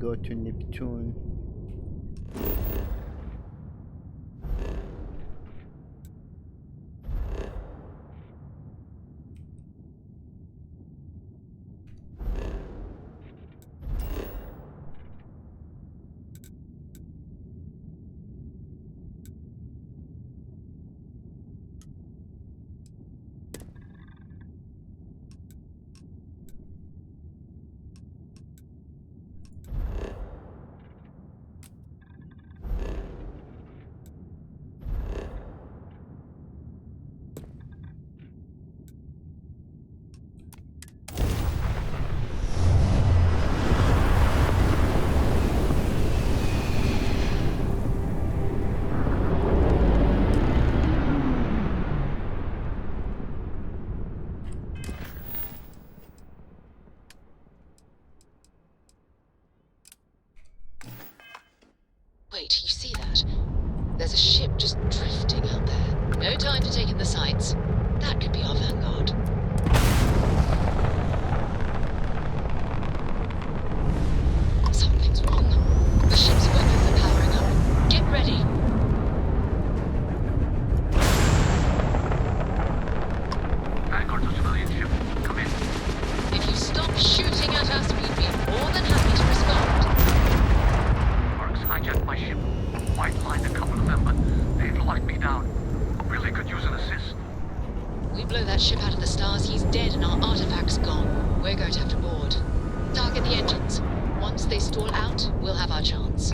go to Neptune. Wait, you see that? There's a ship just drifting out there. No time to take in the sights. That could be our vanguard. Something's wrong. The ship's weapons are powering up. Get ready. Vanguard to civilian ship. Come in. If you stop shooting at us, we'd be more than happy to respond. Marks hijacked my ship. White lined a couple of them, but they've locked me down. Really could use an assist. We blow that ship out of the stars, he's dead and our artifact's gone. We're going to have to board. Target the engines. Once they stall out, we'll have our chance.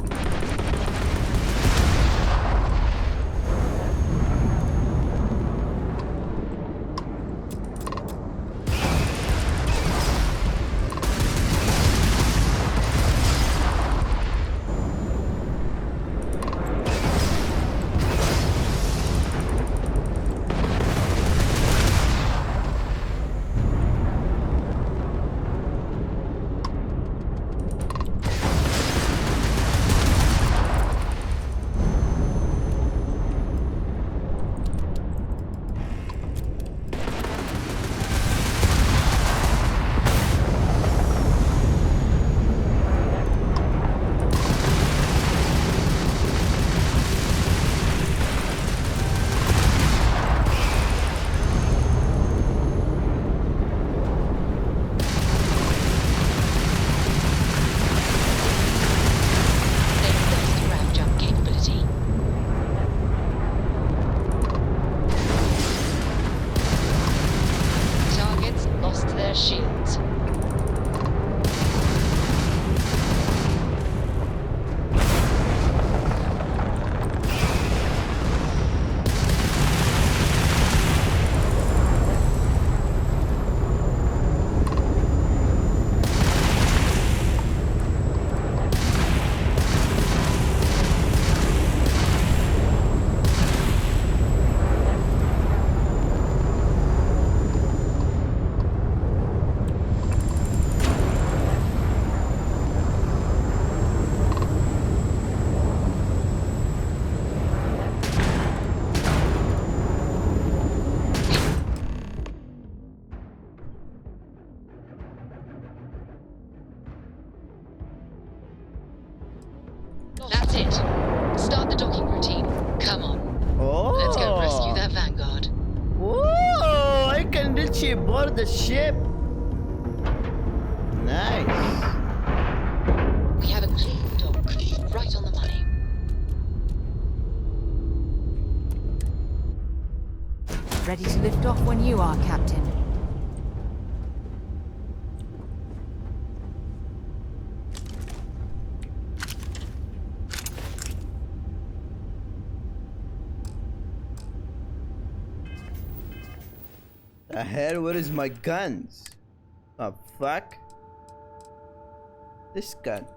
That's it. Start the docking routine. Come on. Oh! Let's go rescue that vanguard. Whoa! I can literally board the ship. Nice. We have a clean dock. Right on the money. Ready to lift off when you are, Captain. The hell? Where is my guns? Oh fuck. This gun.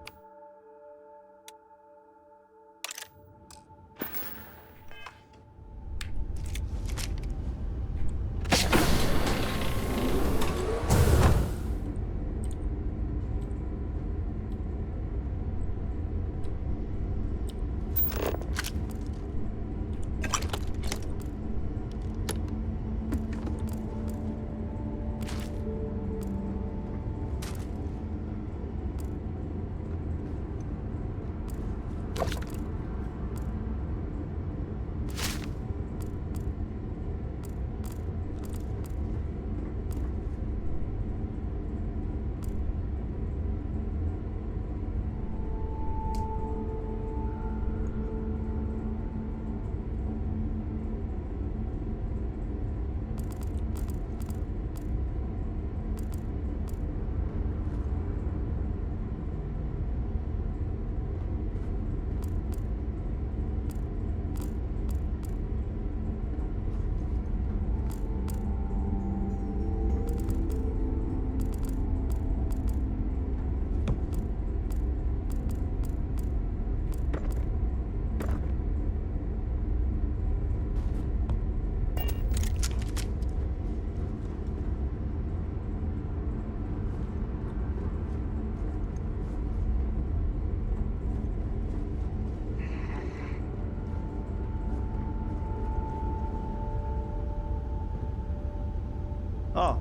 Oh.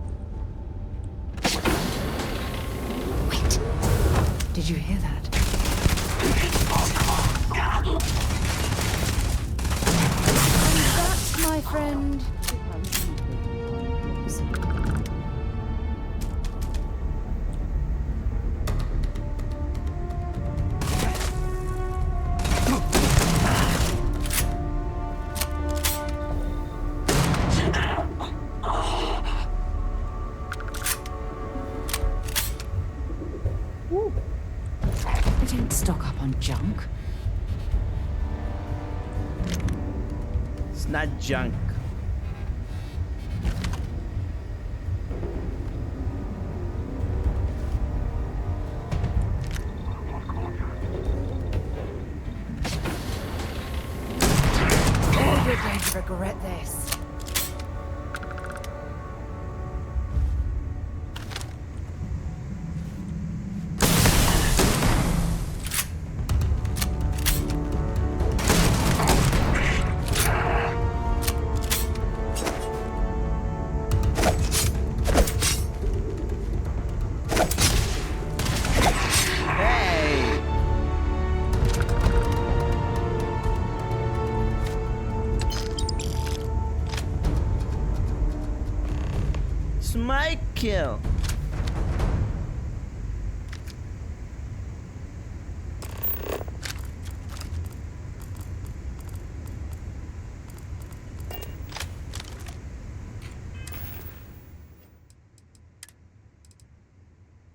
Wait. Did you hear that? And that, my friend. We didn't stock up on junk. It's not junk. Oh, you're going to regret this. Hey! It's my kill.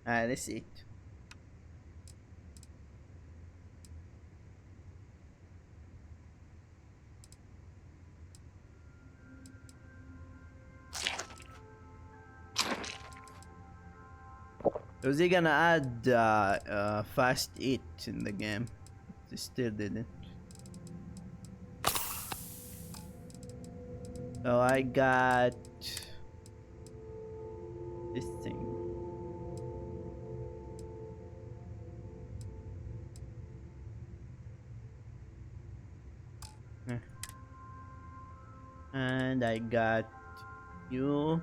Alright, let's eat. Was he gonna add fast eat in the game? They still didn't. So I got this thing. And I got you.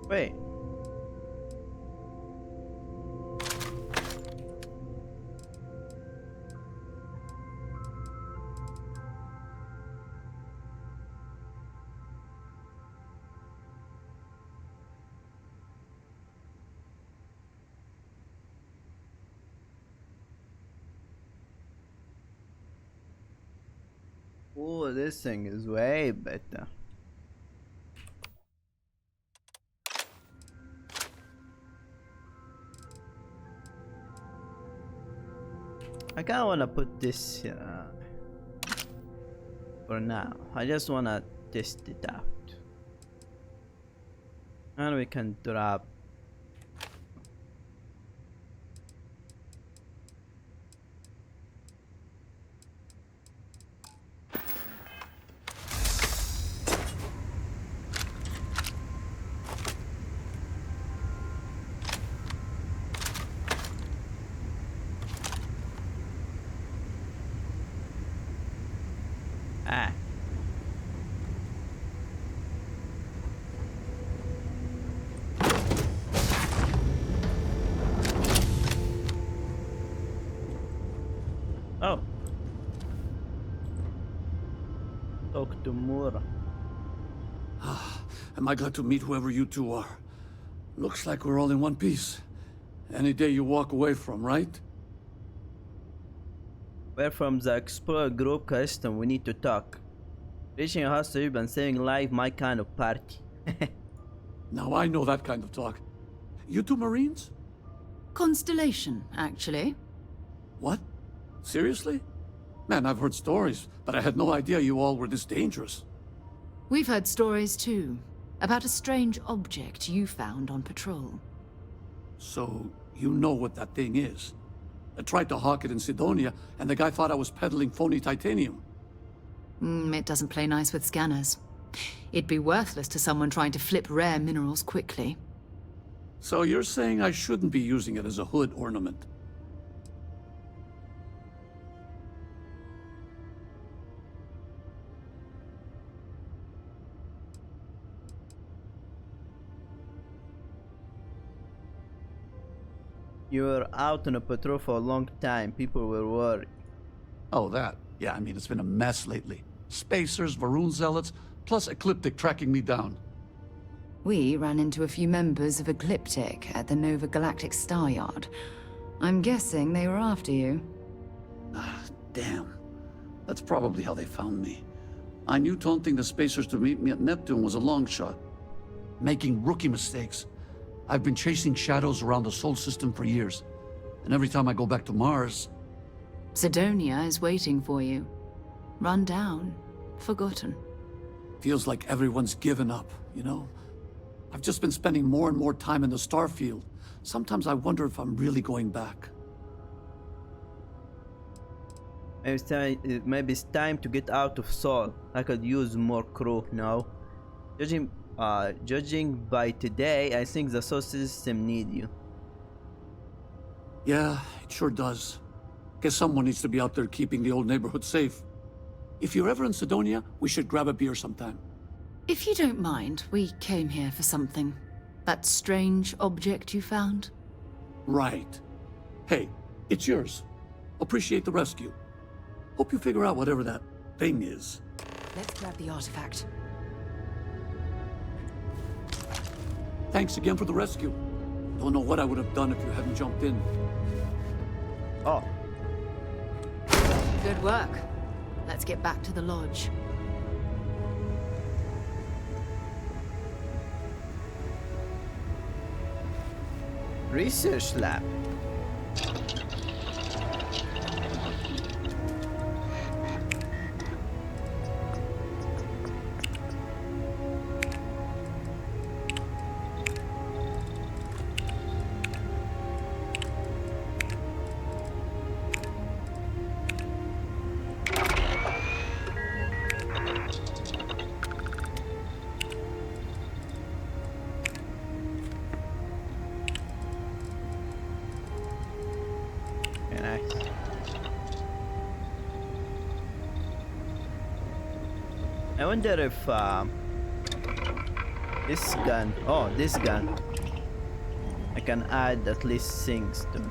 Wait. Oh, this thing is way better. I kinda wanna put this for now. I just wanna test it out. And we can drop oh. Talk to Mura. Am I glad to meet whoever you two are? Looks like we're all in one piece. Any day you walk away from, right? We're from the Explorer group custom, we need to talk. Reaching a house and saving life, my kind of party. Now I know that kind of talk. You two Marines? Constellation, actually. What? Seriously? Man, I've heard stories, but I had no idea you all were this dangerous. We've heard stories too, about a strange object you found on patrol. So, you know what that thing is? I tried to hawk it in Sidonia, and the guy thought I was peddling phony titanium. It doesn't play nice with scanners. It'd be worthless to someone trying to flip rare minerals quickly. So you're saying I shouldn't be using it as a hood ornament? You were out on a patrol for a long time. People were worried. Oh, that. Yeah, I mean, it's been a mess lately. Spacers, Varun zealots, plus Ecliptic tracking me down. We ran into a few members of Ecliptic at the Nova Galactic Star Yard. I'm guessing they were after you. Ah, damn. That's probably how they found me. I knew taunting the Spacers to meet me at Neptune was a long shot. Making rookie mistakes. I've been chasing shadows around the Sol system for years. And every time I go back to Mars... Sidonia is waiting for you. Run down. Forgotten. Feels like everyone's given up, you know? I've just been spending more and more time in the Starfield. Sometimes I wonder if I'm really going back. Maybe it's time to get out of Sol. I could use more crew now. Judging by today, I think the Sol system need you. Yeah, it sure does. Guess someone needs to be out there keeping the old neighborhood safe. If you're ever in Sidonia, we should grab a beer sometime. If you don't mind, we came here for something. That strange object you found? Right. Hey, it's yours. Appreciate the rescue. Hope you figure out whatever that thing is. Let's grab the artifact. Thanks again for the rescue. Don't know what I would have done if you hadn't jumped in. Oh. Good work. Let's get back to the lodge. Research lab. I wonder if this gun, this gun, I can add at least things to it.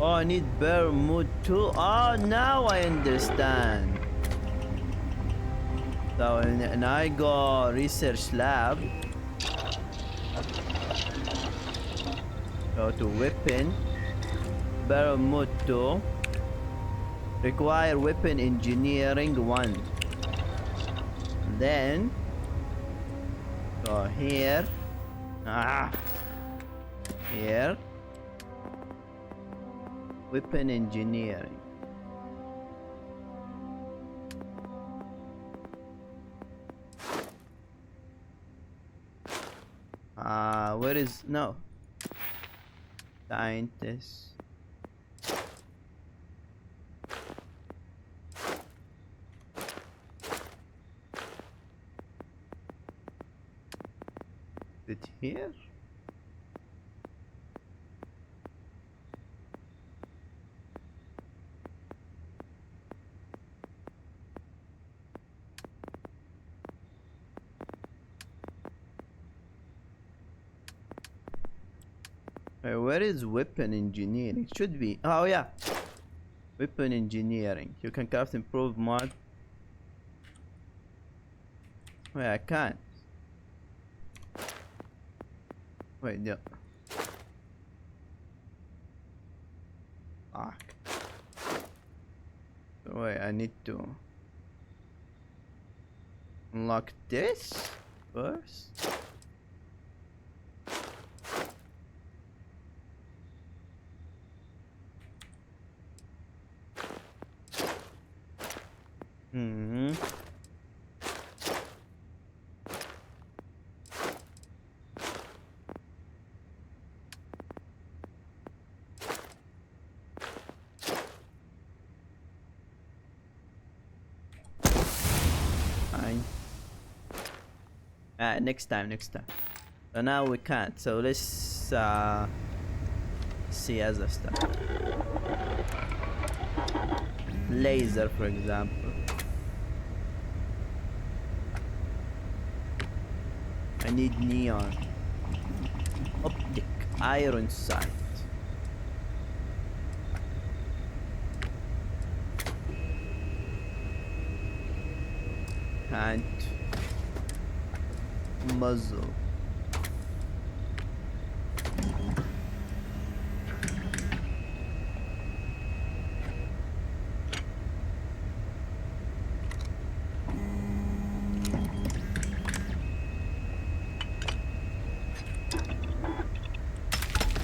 Oh, I need bear mood too. Oh, now I understand. So when I go research lab, go to weapon, bear mood 2, require weapon engineering 1. Then go here, here. Weapon engineering. Where is no scientist? Is it here? Where is weapon engineering? It should be. Oh yeah, weapon engineering. You can craft improved mod. Wait, I can't. Wait, yeah. Fuck. So wait, I need to unlock this first. Hmm. Fine. Next time. So now we can't. So let's see other stuff. Laser, for example. I need neon. Optic. Iron sight. Can't. Muzzle.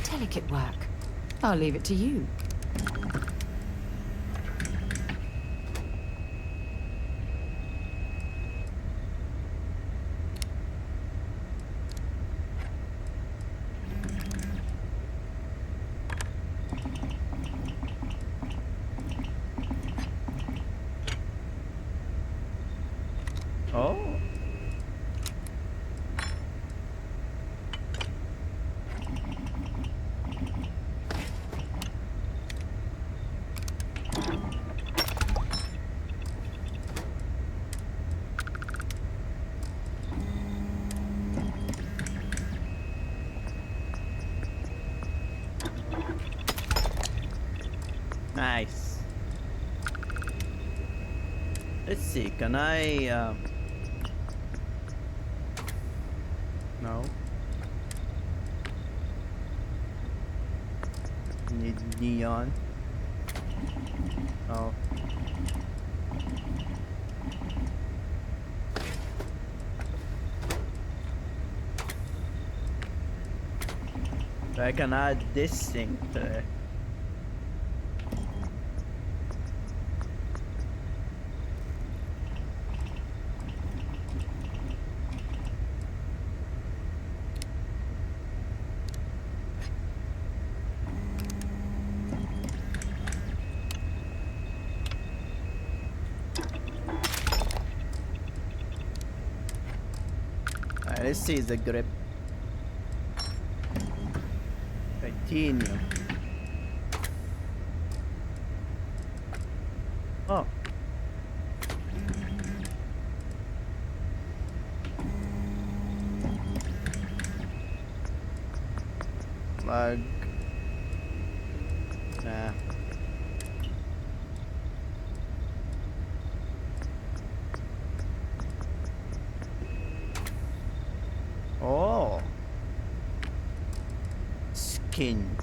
Delicate work. I'll leave it to you. Oh. Nice. Let's see, can I no. Need neon. Oh. So I can add this thing to it. Let's see the grip. Titanium. Oh. Plug. Nah. Oh. Skin.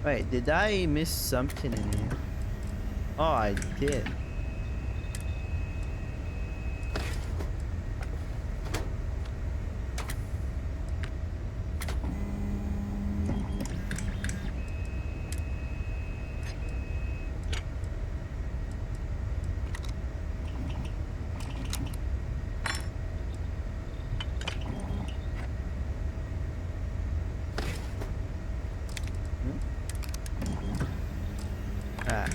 Wait, did I miss something in here? Oh, I did. Ah.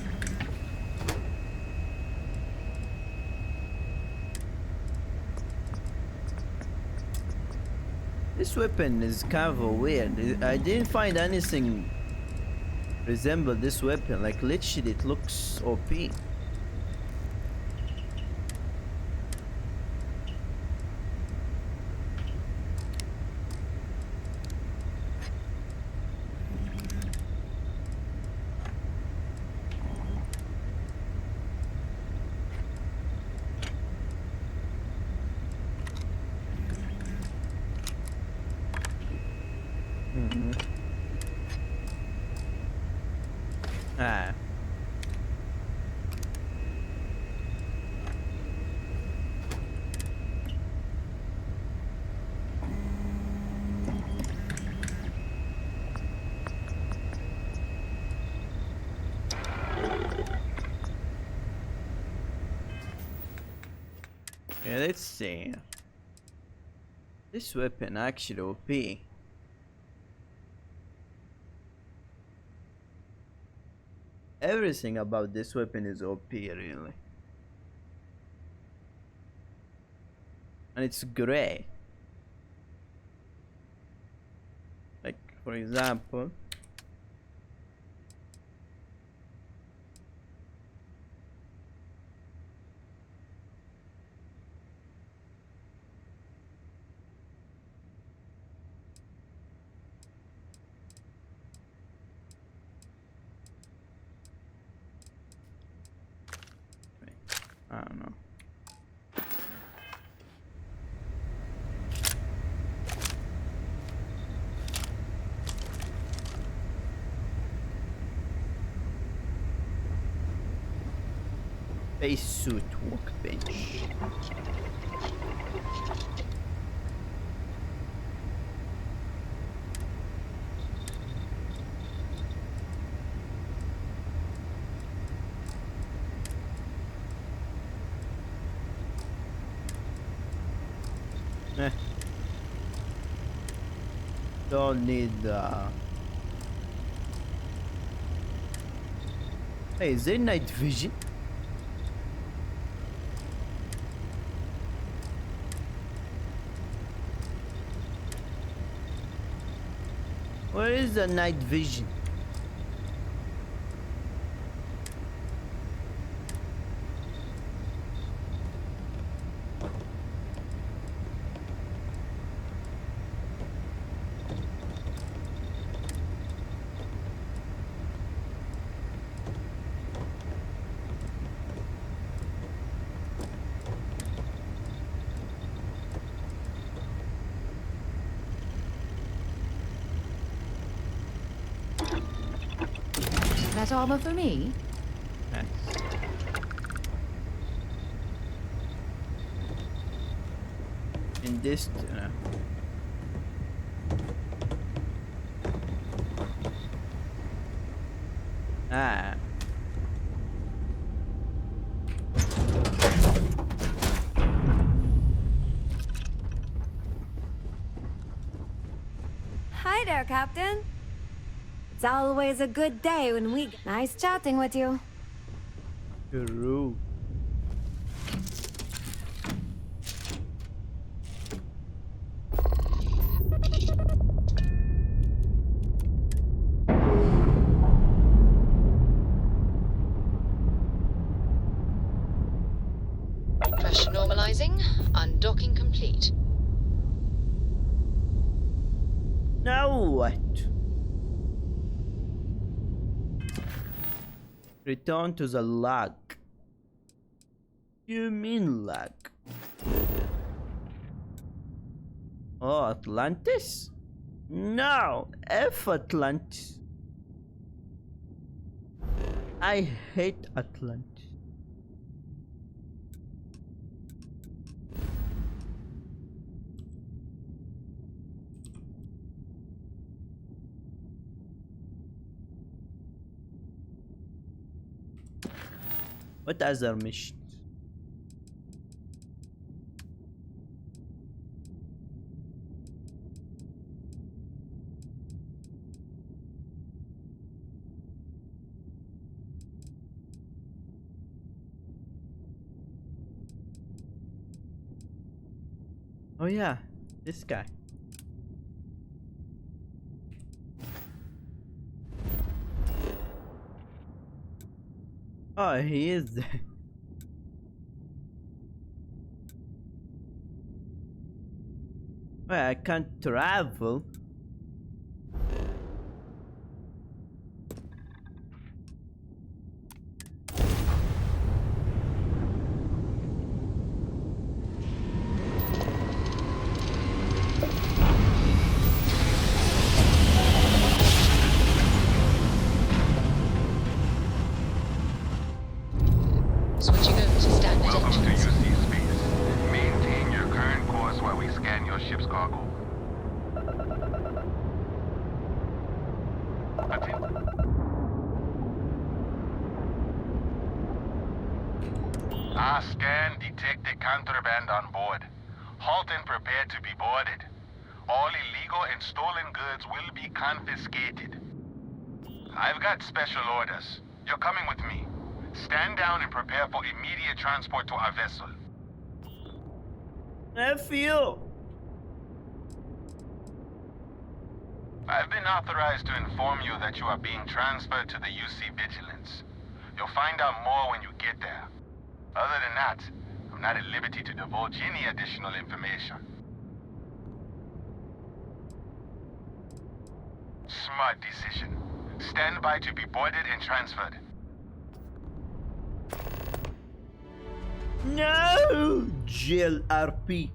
This weapon is kind of weird. I didn't find anything resemble this weapon. Like literally, it looks OP. Ah. Yeah, let's see. This weapon actually OP. Everything about this weapon is OP, really. And it's gray. Like, for example, I don't know. Spacesuit workbench. Eh. Don't need Hey, is there night vision? Where is the night vision? That armor for me? Yes. In this ah. Hi there, Captain. It's always a good day when we... Nice chatting with you. True. Pressure normalizing. Undocking complete. Now what? Return to the log. You mean log? Oh, Atlantis? No, F Atlantis. I hate Atlantis. What other missions? Oh yeah, this guy. Oh, he is there. Wait, I can't travel. Switching over to standard Welcome to engines. UC Space. Maintain your current course while we scan your ship's cargo. Our scan detected contraband on board. Halt and prepare to be boarded. All illegal and stolen goods will be confiscated. I've got special orders. You're coming with me. Stand down and prepare for immediate transport to our vessel. F you. I've been authorized to inform you that you are being transferred to the UC Vigilance. You'll find out more when you get there. Other than that, I'm not at liberty to divulge any additional information. Smart decision. Stand by to be boarded and transferred. No! Jail RP.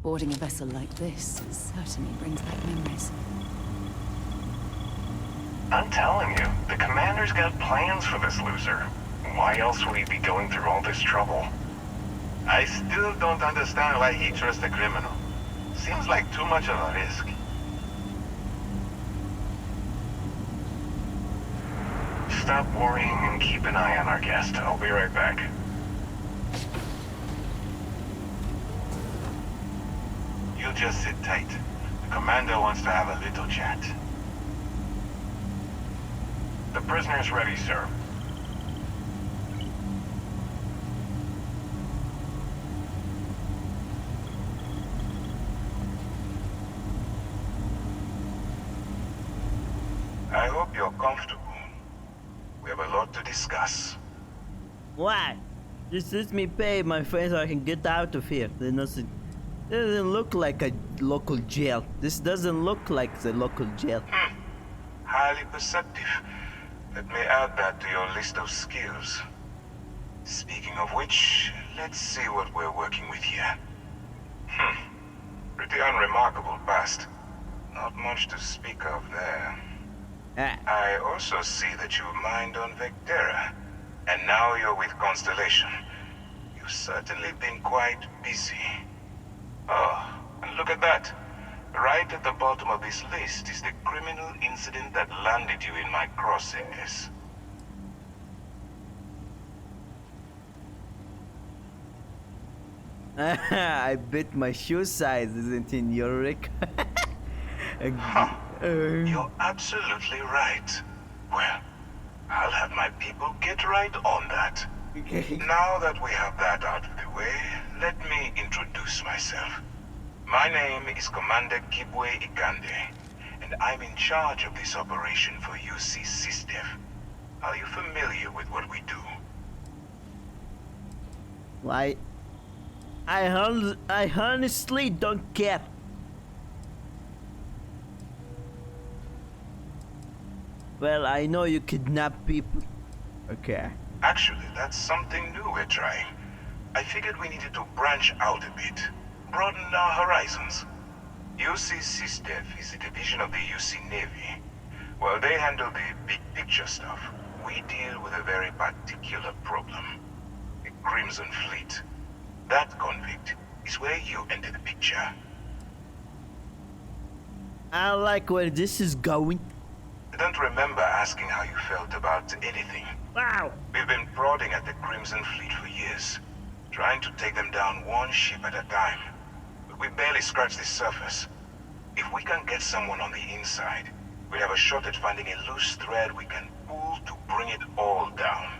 Boarding a vessel like this certainly brings back memories. I'm telling you, the commander's got plans for this loser. Why else would he be going through all this trouble? I still don't understand why he trusts a criminal. Seems like too much of a risk. Stop worrying and keep an eye on our guest. I'll be right back. You just sit tight. The commander wants to have a little chat. The prisoner's ready, sir. I hope you're comfortable. We have a lot to discuss. Why? Just let me pay my fine so I can get out of here. It doesn't look like a local jail. This doesn't look like the local jail. Highly perceptive. Let me add that to your list of skills. Speaking of which, let's see what we're working with here. Pretty unremarkable past. Not much to speak of there. I also see that you mined on Vectera, and now you're with Constellation. You've certainly been quite busy. Oh, and look at that. Right at the bottom of this list is the criminal incident that landed you in my crosshairs. I bet my shoe size isn't in your record. You're absolutely right. Well, I'll have my people get right on that. Now that we have that out of the way, let me introduce myself. My name is Commander Kibwe Ikande, and I'm in charge of this operation for UC SysDef. Are you familiar with what we do? Why? I honestly don't care. Well, I know you kidnap people. Okay. Actually, that's something new we're trying. I figured we needed to branch out a bit, broaden our horizons. UC SysDef is a division of the UC Navy. While they handle the big picture stuff, we deal with a very particular problem. The Crimson Fleet. That convict is where you enter the picture. I like where this is going. I don't remember asking how you felt about anything. Wow. We've been prodding at the Crimson Fleet for years, trying to take them down one ship at a time. But we barely scratched the surface. If we can get someone on the inside, we'll have a shot at finding a loose thread we can pull to bring it all down.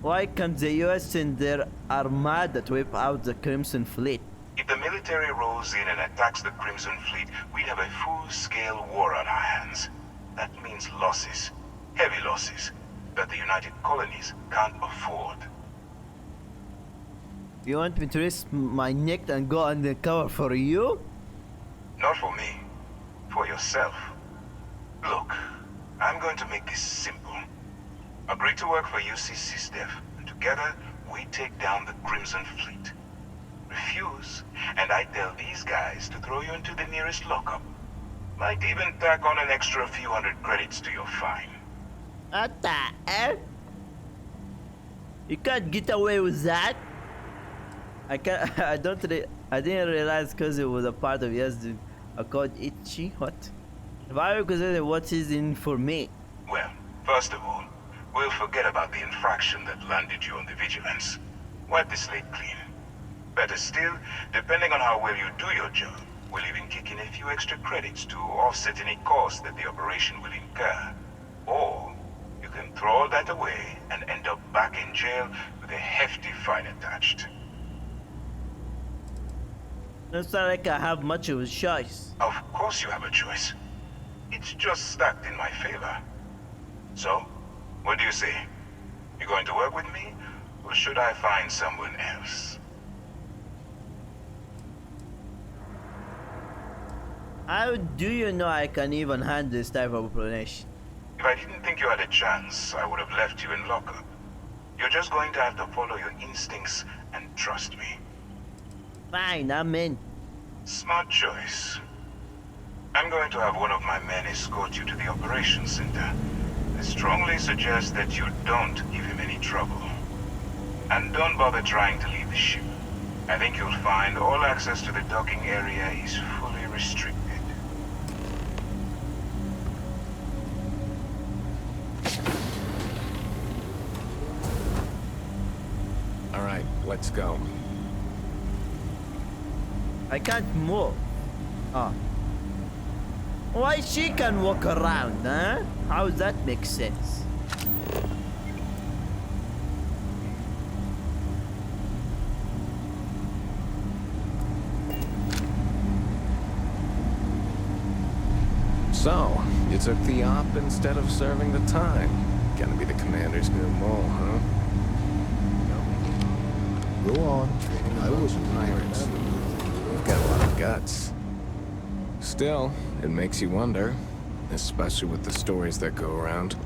Why can't the US and their armada wipe out the Crimson Fleet? If the military rolls in and attacks the Crimson Fleet, we'd have a full-scale war on our hands. That means losses, heavy losses, that the United Colonies can't afford. You want me to risk my neck and go undercover for you? Not for me. For yourself. Look, I'm going to make this simple. Agree to work for UC SysDef, and together we take down the Crimson Fleet. Refuse, and I tell these guys to throw you into the nearest lockup. Might even tack on an extra few hundred credits to your fine. What the hell? You can't get away with that. I can't. I didn't realize because it was a part of yesterday. I called Itchy. What? Why? Because what is in for me? Well, first of all, We'll forget about the infraction that landed you on the Vigilance. Wipe the slate clean. Better still, depending on how well you do your job, we'll even kick in a few extra credits to offset any cost that the operation will incur. Or, you can throw all that away and end up back in jail with a hefty fine attached. It's not like I have much of a choice. Of course you have a choice. It's just stacked in my favor. So, what do you say? You going to work with me, or should I find someone else? How do you know I can even handle this type of operation? If I didn't think you had a chance, I would have left you in lockup. You're just going to have to follow your instincts and trust me. Fine, I'm in. Smart choice. I'm going to have one of my men escort you to the operations center. I strongly suggest that you don't give him any trouble. And don't bother trying to leave the ship. I think you'll find all access to the docking area is fully restricted. All right, let's go. I can't move. Oh. Why she can walk around, huh? How does that make sense? So, you took the op instead of serving the time. Gonna be the commander's new mole, huh? Go on. I was pirates. You've got a lot of guts. Still, it makes you wonder, especially with the stories that go around.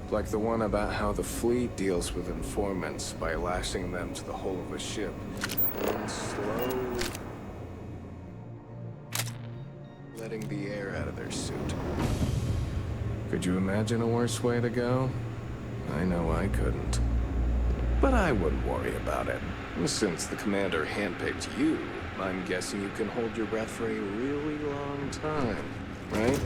Like the one about how the fleet deals with informants by lashing them to the hull of a ship and slowly letting the air out of their suit. Could you imagine a worse way to go? I know I couldn't. But I wouldn't worry about it. Since the commander handpicked you, I'm guessing you can hold your breath for a really long time, right?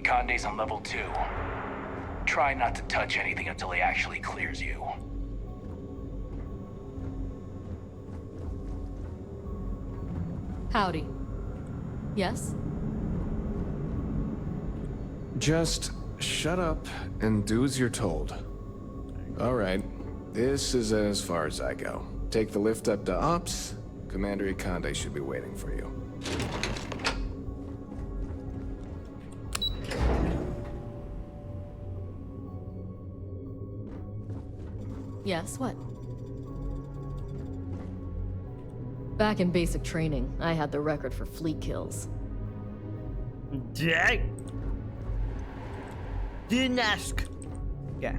Conde's on level 2. Try not to touch anything until he actually clears you. Howdy. Yes? Just shut up and do as you're told. All right, this is as far as I go. Take the lift up to Ops. Commander Conde should be waiting for you. Yes, what? Back in basic training, I had the record for fleet kills. Jack? Didn't ask. Yeah.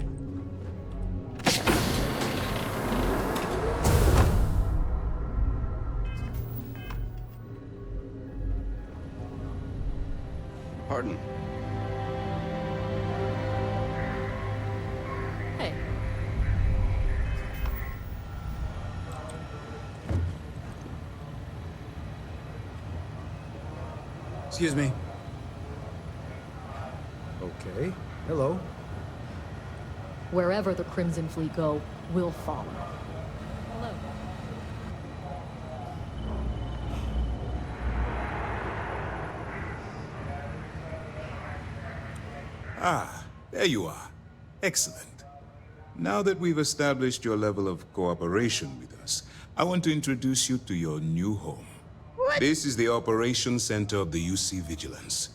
Pardon. Hey. Excuse me. Okay. Hello. Wherever the Crimson Fleet go, we'll follow. Hello. Ah, there you are. Excellent. Now that we've established your level of cooperation with us, I want to introduce you to your new home. What? This is the Operations Center of the UC Vigilance.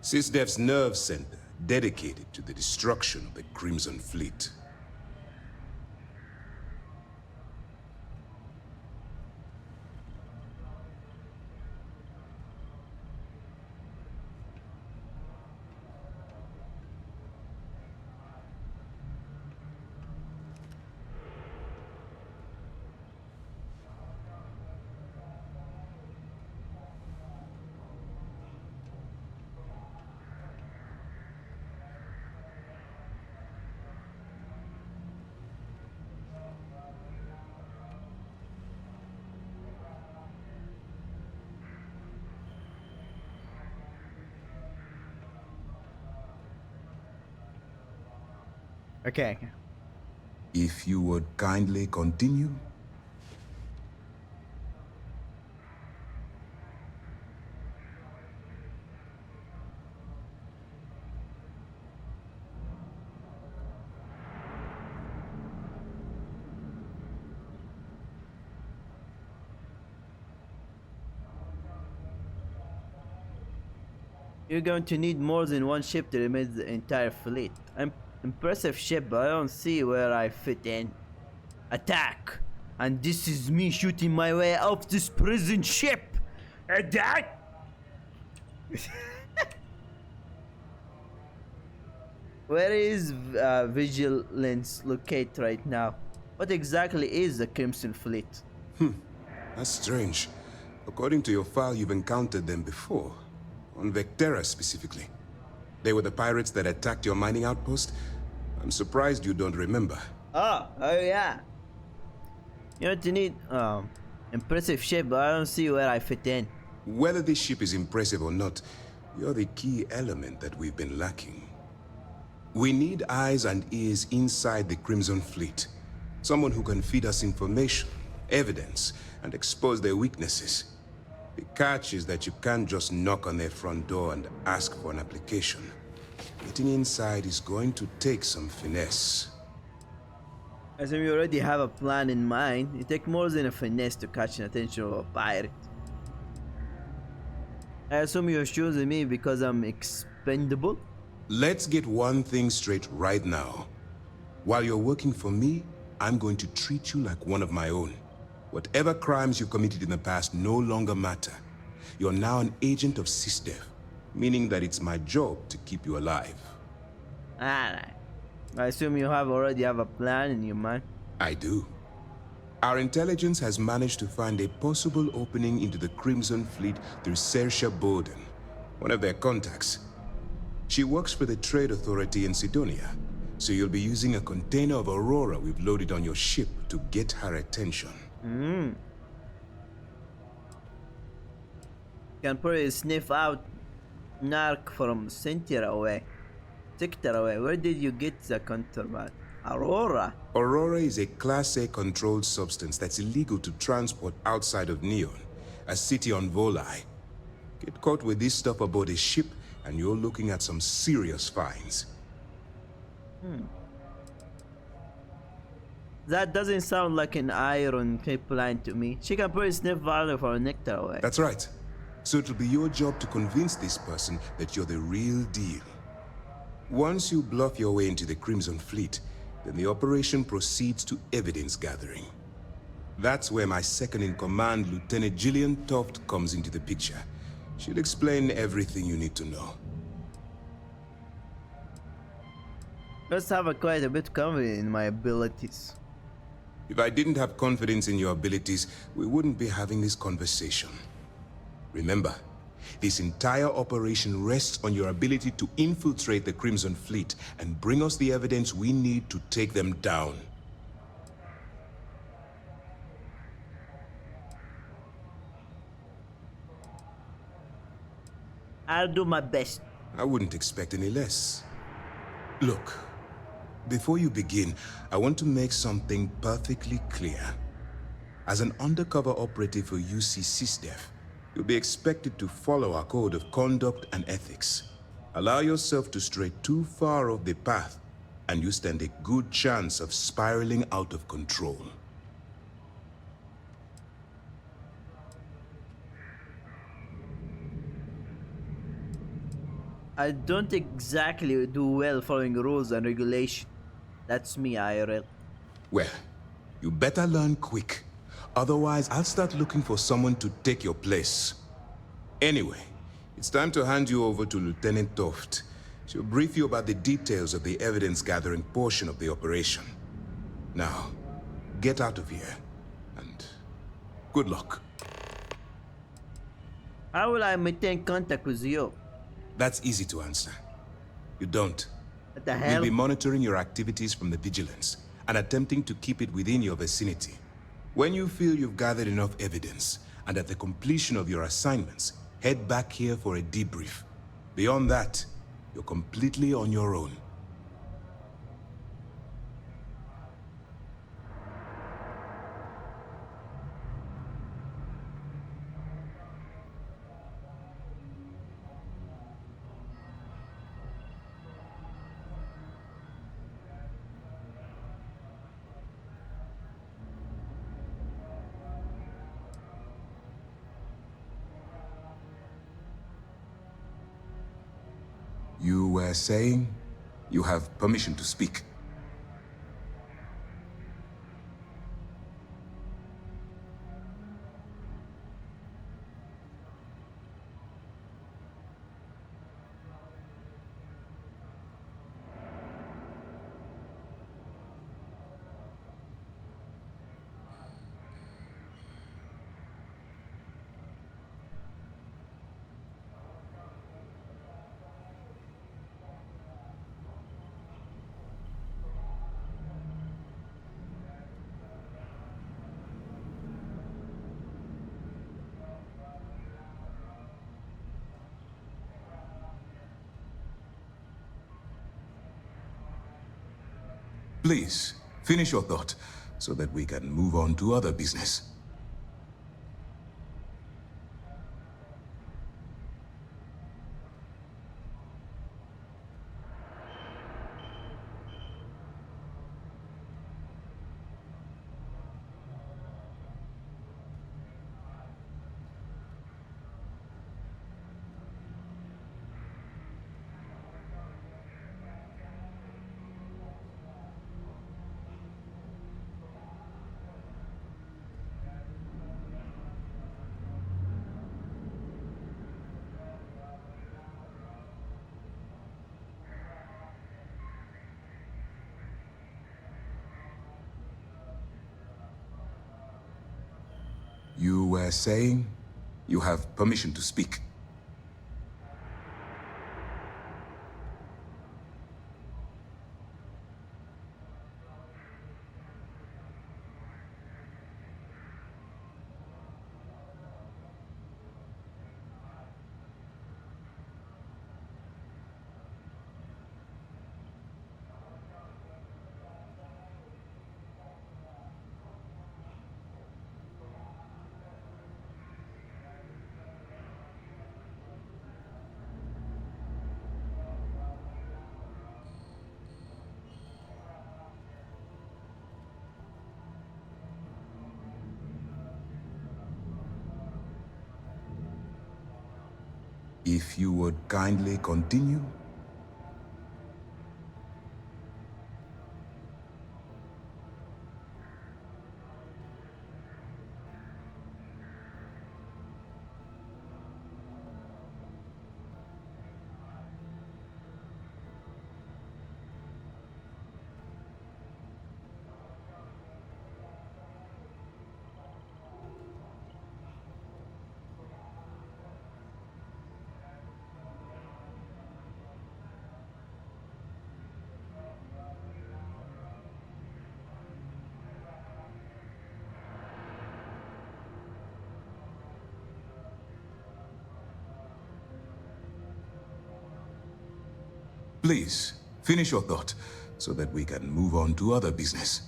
SysDef's nerve center, dedicated to the destruction of the Crimson Fleet. Okay. If you would kindly continue. You're going to need more than one ship to remove the entire fleet. Impressive ship, but I don't see where I fit in. Attack! And this is me shooting my way off this prison ship! Attack! Where is Vigilance locate right now? What exactly is the Crimson Fleet? That's strange. According to your file, you've encountered them before. On Vectera specifically. They were the pirates that attacked your mining outpost? I'm surprised you don't remember. Oh yeah. You're to need impressive ship, but I don't see where I fit in. Whether this ship is impressive or not, you're the key element that we've been lacking. We need eyes and ears inside the Crimson Fleet. Someone who can feed us information, evidence, and expose their weaknesses. The catch is that you can't just knock on their front door and ask for an application. Getting inside is going to take some finesse. I assume you already have a plan in mind. It takes more than a finesse to catch the attention of a pirate. I assume you're choosing me because I'm expendable? Let's get one thing straight right now. While you're working for me, I'm going to treat you like one of my own. Whatever crimes you've committed in the past no longer matter. You're now an agent of SysDev, meaning that it's my job to keep you alive. Alright. I assume you already have a plan in your mind? I do. Our intelligence has managed to find a possible opening into the Crimson Fleet through Saoirse Bowden, one of their contacts. She works for the Trade Authority in Sidonia, so you'll be using a container of Aurora we've loaded on your ship to get her attention. Can probably sniff out narc from Sector away. Where did you get the contraband? Aurora? Aurora is a Class A controlled substance that's illegal to transport outside of Neon, a city on Volai. Get caught with this stuff aboard a ship and you're looking at some serious fines. That doesn't sound like an iron pipeline to me. She can probably sniff value for a nectar away. That's right. So it'll be your job to convince this person that you're the real deal. Once you bluff your way into the Crimson Fleet, then the operation proceeds to evidence gathering. That's where my second-in-command, Lieutenant Gillian Toft, comes into the picture. She'll explain everything you need to know. Let's have quite a bit of confidence in my abilities. If I didn't have confidence in your abilities, we wouldn't be having this conversation. Remember, this entire operation rests on your ability to infiltrate the Crimson Fleet and bring us the evidence we need to take them down. I'll do my best. I wouldn't expect any less. Look, before you begin, I want to make something perfectly clear. As an undercover operative for UC SysDev, you'll be expected to follow our code of conduct and ethics. Allow yourself to stray too far off the path, and you stand a good chance of spiraling out of control. I don't exactly do well following rules and regulations. That's me, IRL. Well, you better learn quick. Otherwise, I'll start looking for someone to take your place. Anyway, it's time to hand you over to Lieutenant Toft. She'll brief you about the details of the evidence-gathering portion of the operation. Now, get out of here, and good luck. How will I maintain contact with you? That's easy to answer. You don't. What the hell? We'll be monitoring your activities from the Vigilance and attempting to keep it within your vicinity. When you feel you've gathered enough evidence, and at the completion of your assignments, head back here for a debrief. Beyond that, you're completely on your own. You were saying you have permission to speak. Please, finish your thought, so that we can move on to other business. You were saying you have permission to speak. If you would kindly continue. Please, finish your thought, so that we can move on to other business.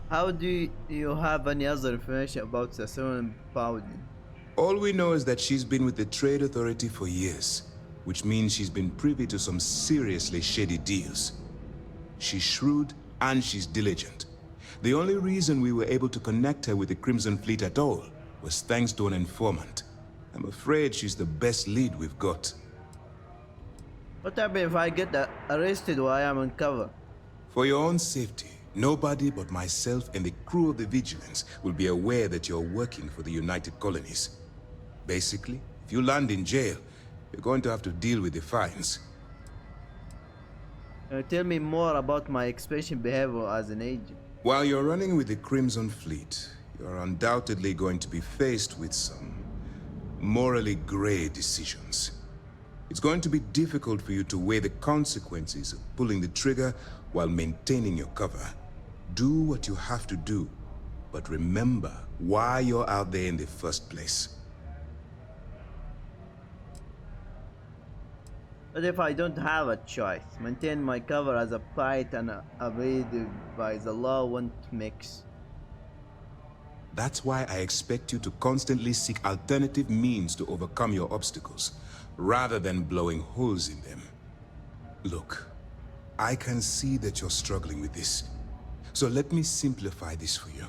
How do you have any other information about Sassoon Powden? All we know is that she's been with the Trade Authority for years, which means she's been privy to some seriously shady deals. She's shrewd and she's diligent. The only reason we were able to connect her with the Crimson Fleet at all was thanks to an informant. I'm afraid she's the best lead we've got. What happens if I get arrested while I'm on cover? For your own safety, nobody but myself and the crew of the Vigilance will be aware that you're working for the United Colonies. Basically, if you land in jail, you're going to have to deal with the fines. Tell me more about my expansion behavior as an agent. While you're running with the Crimson Fleet, you're undoubtedly going to be faced with some morally gray decisions. It's going to be difficult for you to weigh the consequences of pulling the trigger while maintaining your cover. Do what you have to do, but remember why you're out there in the first place. What if I don't have a choice? Maintain my cover as a pirate and abided by the law won't mix. That's why I expect you to constantly seek alternative means to overcome your obstacles, rather than blowing holes in them. Look, I can see that you're struggling with this, so let me simplify this for you.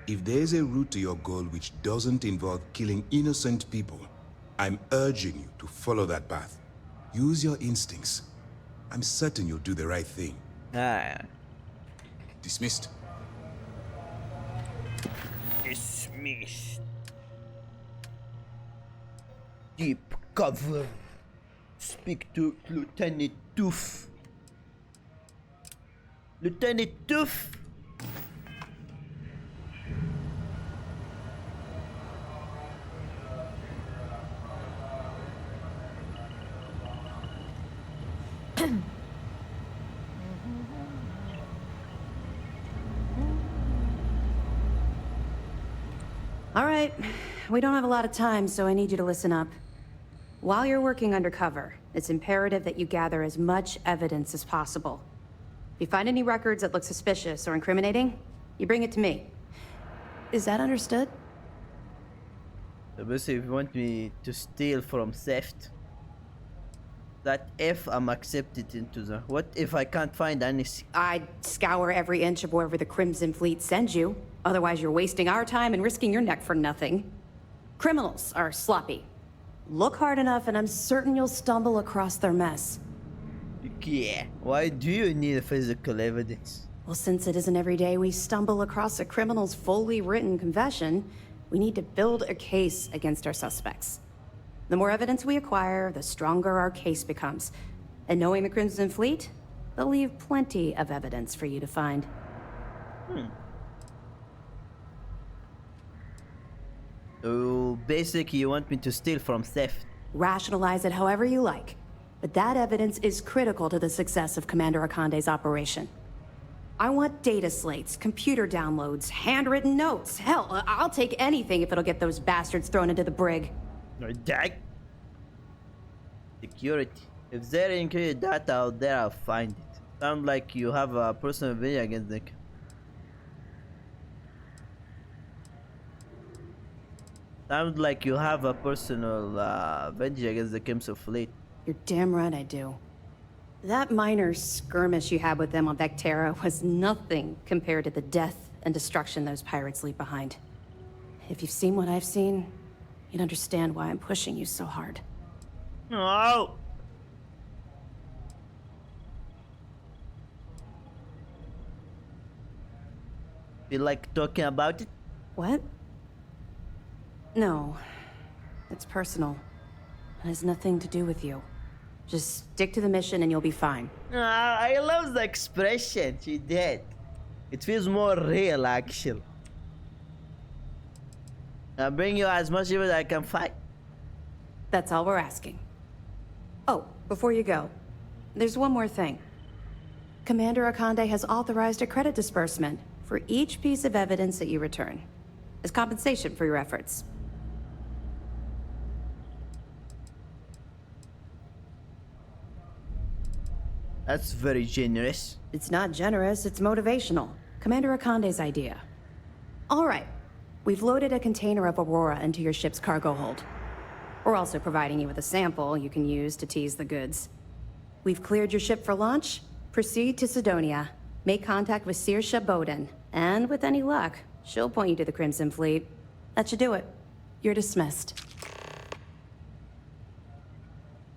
If there's a route to your goal which doesn't involve killing innocent people, I'm urging you to follow that path. Use your instincts. I'm certain you'll do the right thing. Dismissed. Dismissed. Deep cover. Speak to Lieutenant Tooth. Lieutenant Tooth. All right, we don't have a lot of time, so I need you to listen up. While you're working undercover, it's imperative that you gather as much evidence as possible. If you find any records that look suspicious or incriminating, you bring it to me. Is that understood? So basically, if you want me to steal from theft, that if I'm accepted into the... What if I can't find anything? I'd scour every inch of wherever the Crimson Fleet sends you. Otherwise, you're wasting our time and risking your neck for nothing. Criminals are sloppy. Look hard enough and I'm certain you'll stumble across their mess. Yeah, why do you need physical evidence? Well, since it isn't every day we stumble across a criminal's fully written confession, we need to build a case against our suspects. The more evidence we acquire, the stronger our case becomes. And knowing the Crimson Fleet, they'll leave plenty of evidence for you to find. So basically you want me to steal from theft? Rationalize it however you like, but that evidence is critical to the success of Commander Akande's operation. I want data slates, computer downloads, handwritten notes. Hell, I'll take anything if it'll get those bastards thrown into the brig. Dag. Security. If there is encrypted data out there, I'll find it. Sounds like you have a personal vengeance against them. Sounds like you have a personal vengeance against the Crimson Fleet. You're damn right I do. That minor skirmish you had with them on Vectera was nothing compared to the death and destruction those pirates leave behind. If you've seen what I've seen, you'd understand why I'm pushing you so hard. No. You like talking about it? What? No. It's personal. It has nothing to do with you. Just stick to the mission and you'll be fine. I love the expression she did. It feels more real, actually. I'll bring you as much as I can fight. That's all we're asking. Oh, before you go, there's one more thing. Commander Akande has authorized a credit disbursement for each piece of evidence that you return, as compensation for your efforts. That's very generous. It's not generous, it's motivational. Commander Akande's idea. All right, we've loaded a container of Aurora into your ship's cargo hold. We're also providing you with a sample you can use to tease the goods. We've cleared your ship for launch. Proceed to Sidonia. Make contact with Saoirse Bowden. And with any luck, she'll point you to the Crimson Fleet. That should do it. You're dismissed.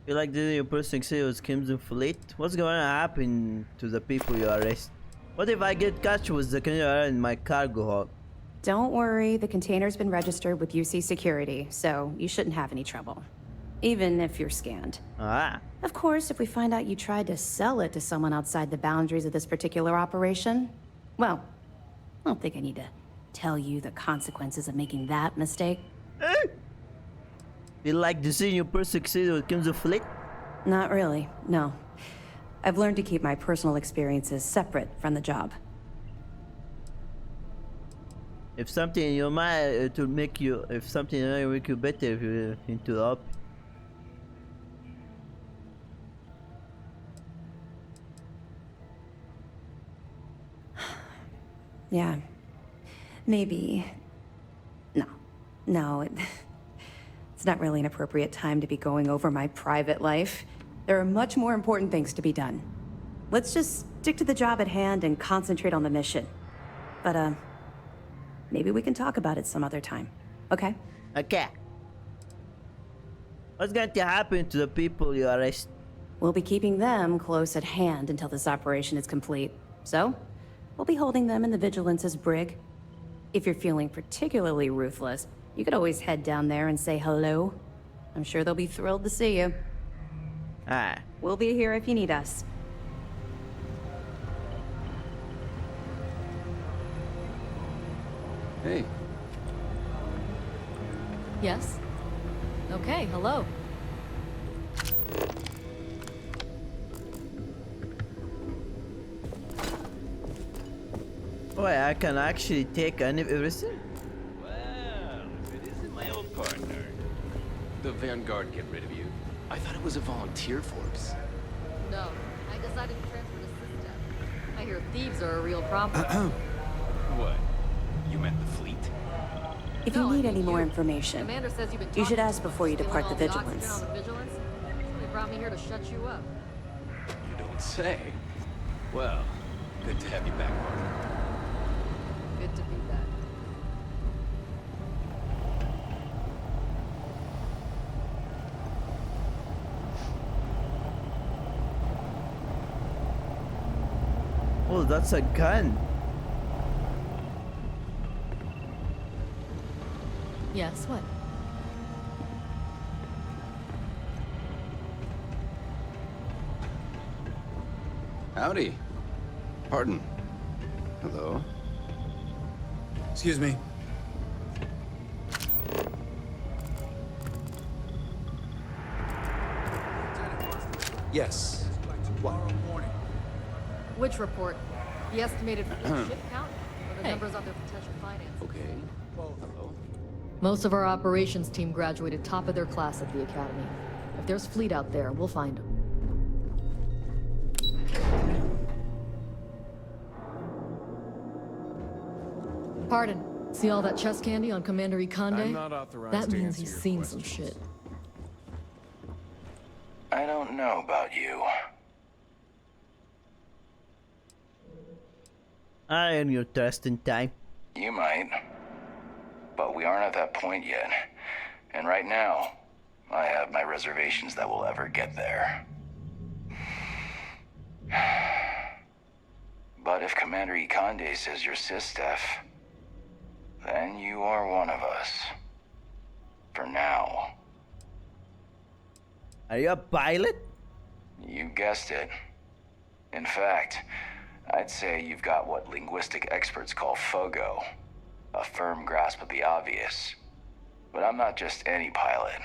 You like the person say it was Crimson Fleet? What's going to happen to the people you arrest? What if I get caught with the container in my cargo hold? Don't worry, the container's been registered with UC Security, so you shouldn't have any trouble. Even if you're scanned. Ah. Of course, if we find out you tried to sell it to someone outside the boundaries of this particular operation, well, I don't think I need to tell you the consequences of making that mistake. You like the senior person succeed with Crimson Fleet? Not really, no. I've learned to keep my personal experiences separate from the job. If something in your mind it will make you, if something in your mind will make you better if you're into the op. Yeah, maybe. No, it's not really an appropriate time to be going over my private life. There are much more important things to be done. Let's just stick to the job at hand and concentrate on the mission. But, maybe we can talk about it some other time. Okay? Okay. What's going to happen to the people you arrest? We'll be keeping them close at hand until this operation is complete. So, we'll be holding them in the Vigilance's brig. If you're feeling particularly ruthless, you could always head down there and say hello. I'm sure they'll be thrilled to see you. Ah. We'll be here if you need us. Hey. Yes? Okay, hello. Wait, I can actually take any of everything? Well, it isn't my old partner. The Vanguard get rid of you? I thought it was a volunteer force. No, I decided to transfer to system. I hear thieves are a real problem. What? You meant the fleet? If you need any more information, Commander says you've been you should talking ask before you stealing depart all the oxygen Vigilance. on the Vigilance? They brought me here to shut you up. You don't say. Well, good to have you back, partner. Good to be back. Oh, that's a gun. Yes, what? Howdy. Pardon. Hello. Excuse me. Yes. What? Which report? The estimated ship count? Or the numbers on their potential finance? Okay. Hello. Most of our operations team graduated top of their class at the Academy. If there's fleet out there, we'll find them. Pardon. See all that chest candy on Commander Ikande? I'm not authorized That to means answer he's your seen questions. some shit. I don't know about you. I earn your trust in time. You might. But we aren't at that point yet. And right now, I have my reservations that we'll ever get there. But if Commander Ikande says you're Sistef, then you are one of us. For now. Are you a pilot? You guessed it. In fact, I'd say you've got what linguistic experts call FOGO, a firm grasp of the obvious. But I'm not just any pilot.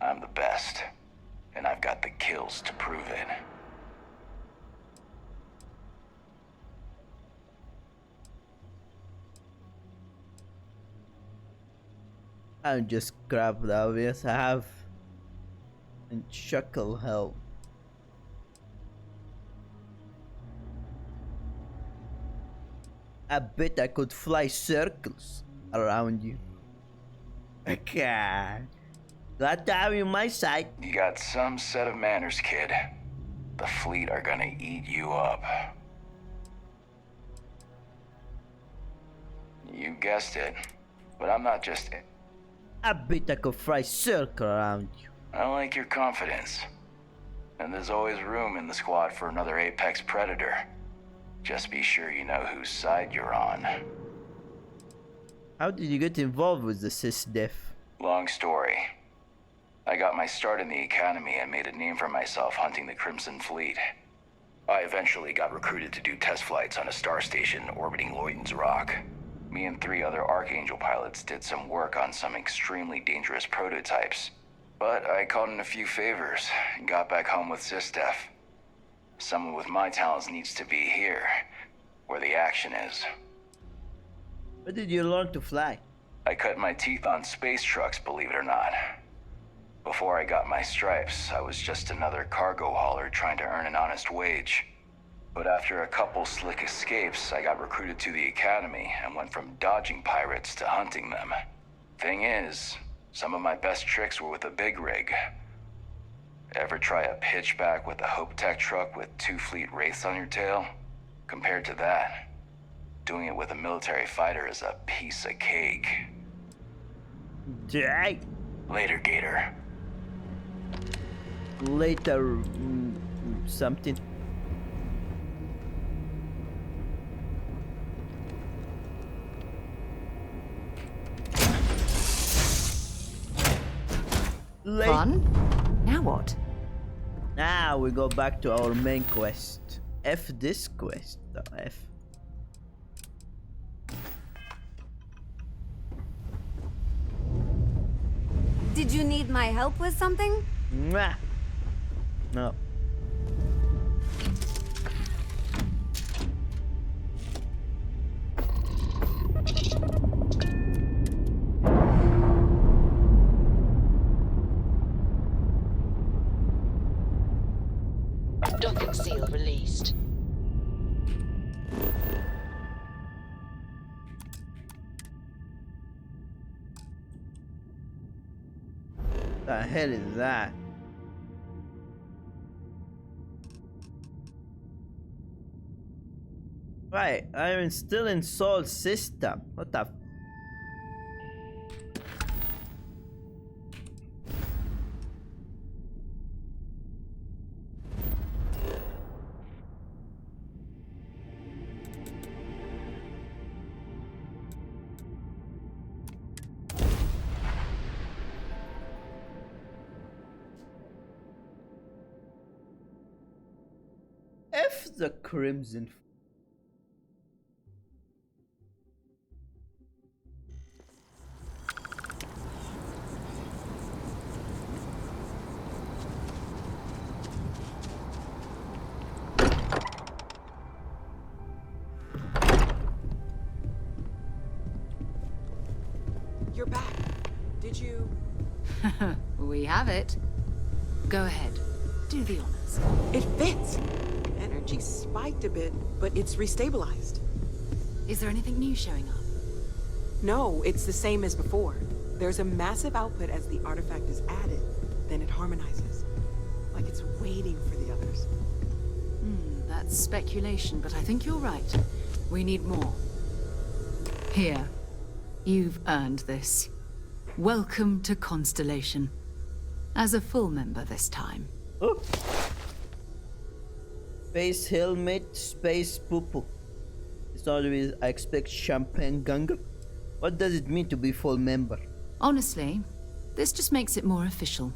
I'm the best, and I've got the kills to prove it. I'll just grab the obvious. I have and chuckle help. I bet I could fly circles around you. Okay. Glad to have you on my side. You got some set of manners, kid. The fleet are gonna eat you up. You guessed it, but I'm not just... I bet I could fly circle around you. I like your confidence. And there's always room in the squad for another apex predator. Just be sure you know whose side you're on. How did you get involved with the SysDef? Long story. I got my start in the academy and made a name for myself hunting the Crimson Fleet. I eventually got recruited to do test flights on a star station orbiting Lloyden's Rock. Me and 3 other Archangel pilots did some work on some extremely dangerous prototypes. But I called in a few favors and got back home with SysDef. Someone with my talents needs to be here, where the action is. Where did you learn to fly? I cut my teeth on space trucks, believe it or not. Before I got my stripes, I was just another cargo hauler trying to earn an honest wage. But after a couple slick escapes, I got recruited to the academy and went from dodging pirates to hunting them. Thing is, some of my best tricks were with a big rig. Ever try a pitchback with a Hope Tech truck with 2 fleet wraiths on your tail? Compared to that, Doing it with a military fighter is a piece of cake. Dang. Later, Gator. Later, something. Fun? Now what? Now we go back to our main quest. F this quest. F. Did you need my help with something? Mwah. No. Docking seal released. The hell is that? Right, I'm still in Sol system. What the? F the Crimson. You're back. Did you? We have it. Go ahead. Do the honors. It fits. Energy spiked a bit, but it's restabilized. Is there anything new showing up? No, it's the same as before. There's a massive output as the artifact is added. Then it harmonizes. Like it's waiting for the others. That's speculation, but I think you're right. We need more. Here. You've earned this. Welcome to Constellation. As a full member this time. Oh. Space helmet, space poo-poo. It's always I expect champagne ganga. What does it mean to be full member? Honestly, this just makes it more official.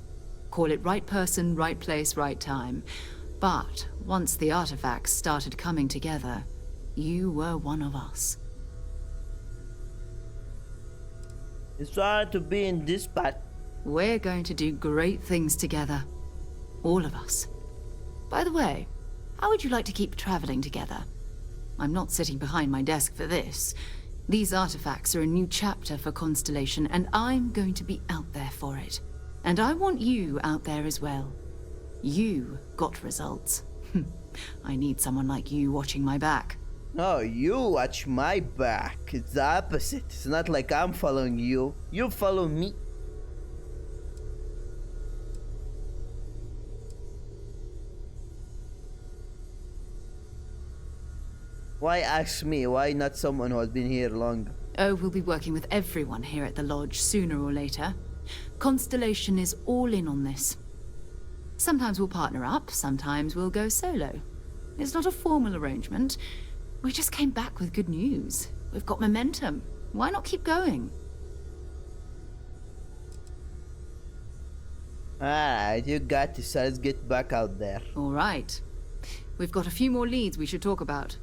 Call it right person, right place, right time. But once the artifacts started coming together, you were one of us. It's hard to be in this part. We're going to do great things together. All of us. By the way, how would you like to keep traveling together? I'm not sitting behind my desk for this. These artifacts are a new chapter for Constellation, and I'm going to be out there for it. And I want you out there as well. You got results. I need someone like you watching my back. No, you watch my back. It's the opposite. It's not like I'm following you. You follow me. Why ask me? Why not someone who has been here longer? Oh, we'll be working with everyone here at the lodge sooner or later. Constellation is all in on this. Sometimes we'll partner up, sometimes we'll go solo. It's not a formal arrangement. We just came back with good news. We've got momentum. Why not keep going? Alright, you got this. Let's get back out there. All right. We've got a few more leads we should talk about.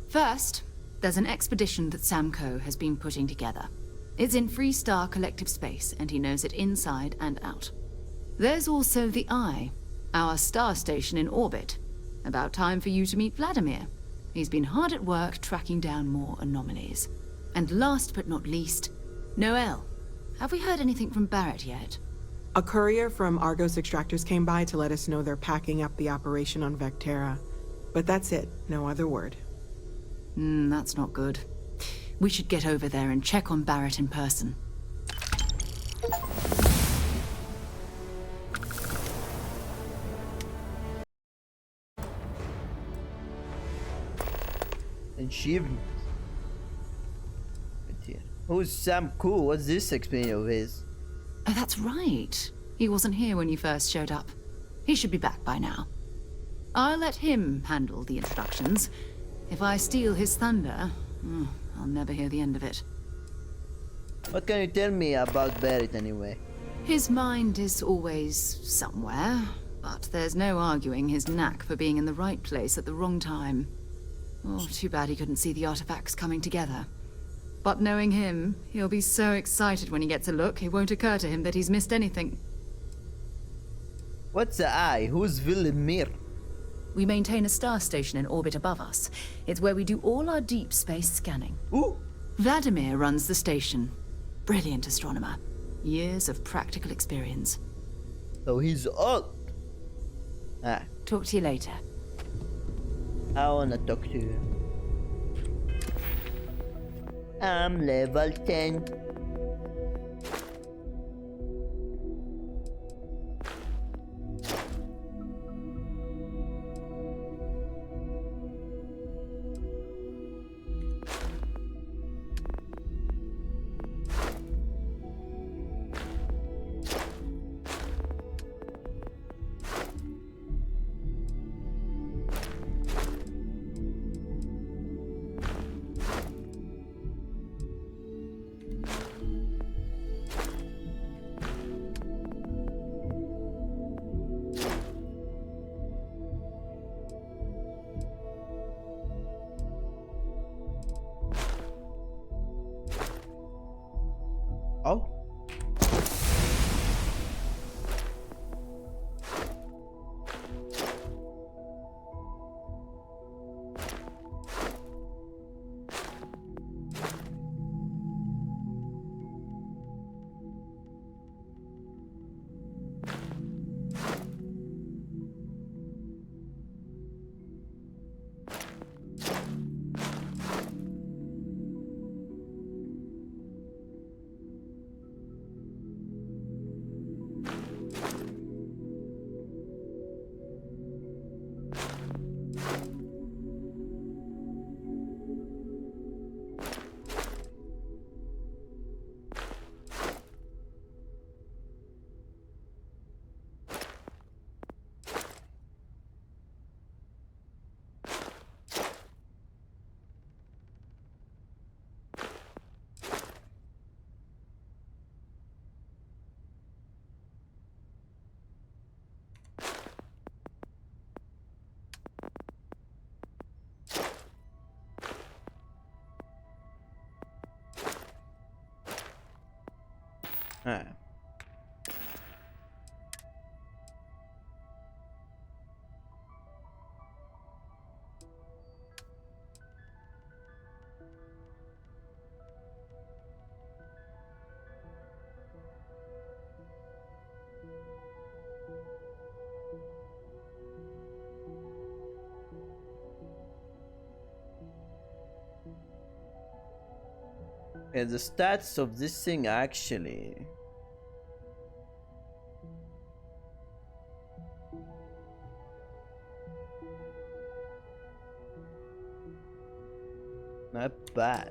First, there's an expedition that Samco has been putting together. It's in Freestar collective space, and he knows it inside and out. There's also the Eye, our star station in orbit. About time for you to meet Vladimir. He's been hard at work tracking down more anomalies. And last but not least, Noel. Have we heard anything from Barrett yet? A courier from Argos Extractors came by to let us know they're packing up the operation on Vectera. But that's it, no other word. That's not good. We should get over there and check on Barrett in person. Achievement. Who's Sam Cool? What's this experience of his? Oh, that's right. He wasn't here when you first showed up. He should be back by now. I'll let him handle the introductions. If I steal his thunder, I'll never hear the end of it. What can you tell me about Barrett anyway? His mind is always somewhere, but there's no arguing his knack for being in the right place at the wrong time. Oh, too bad he couldn't see the artifacts coming together. But knowing him, he'll be so excited when he gets a look, it won't occur to him that he's missed anything. What's the eye? Who's Villemir? We maintain a star station in orbit above us. It's where we do all our deep space scanning. Ooh! Vladimir runs the station. Brilliant astronomer. Years of practical experience. So he's old. Ah. Talk to you later. I wanna talk to you. I'm level 10. Oh. Ah. Yeah, the stats of this thing actually. Not bad.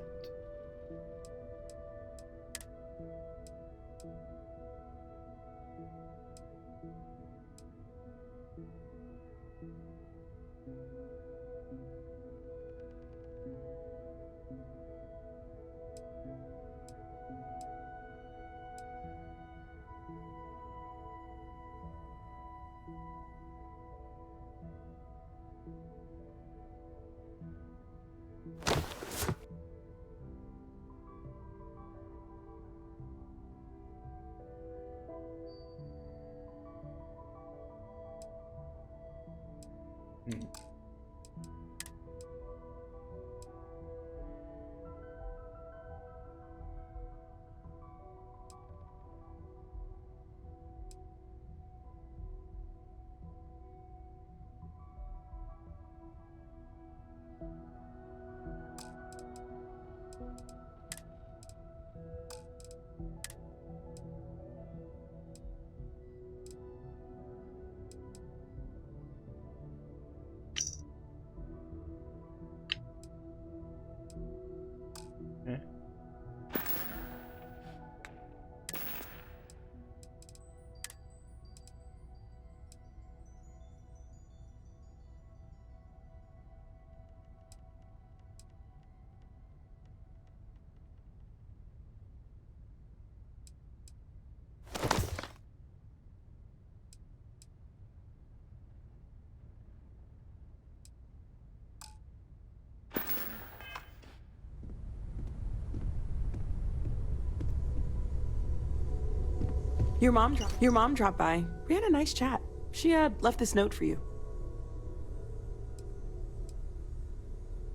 Your mom dropped by. We had a nice chat. She left this note for you.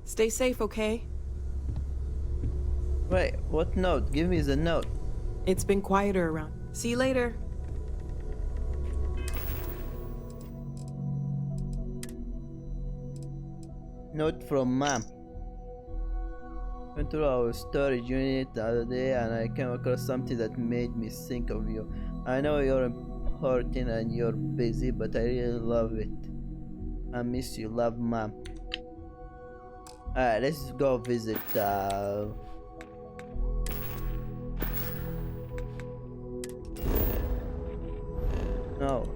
Stay safe, okay? Wait, what note? Give me the note. It's been quieter around. See you later. Note from Mom. Went through our storage unit the other day and I came across something that made me think of you. I know you're important and you're busy, but I really love it. I miss you. Love, Mom. Alright, let's go visit no.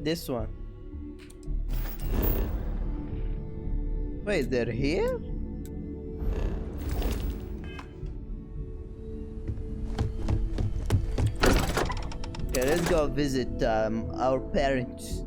This one. Wait, they're here? Okay, let's go visit our parents.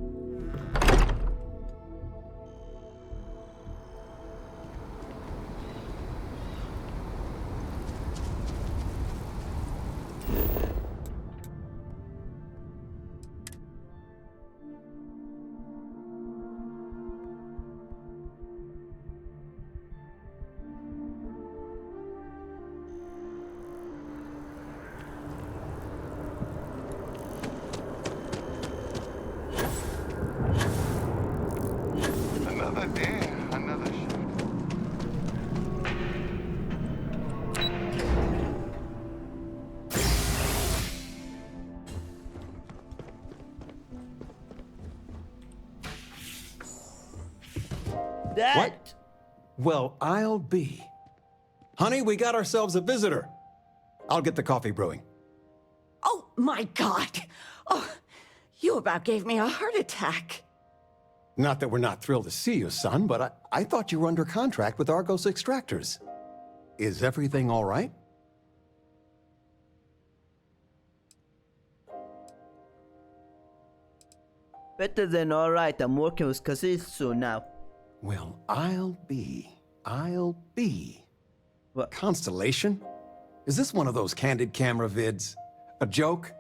Dad? What? Well, I'll be. Honey, we got ourselves a visitor. I'll get the coffee brewing. Oh, my God. Oh, you about gave me a heart attack. Not that we're not thrilled to see you, son, but I thought you were under contract with Argos Extractors. Is everything all right? Better than alright, I'm working with Casisto now. Well, I'll be. What? Constellation? Is this one of those candid camera vids? A joke?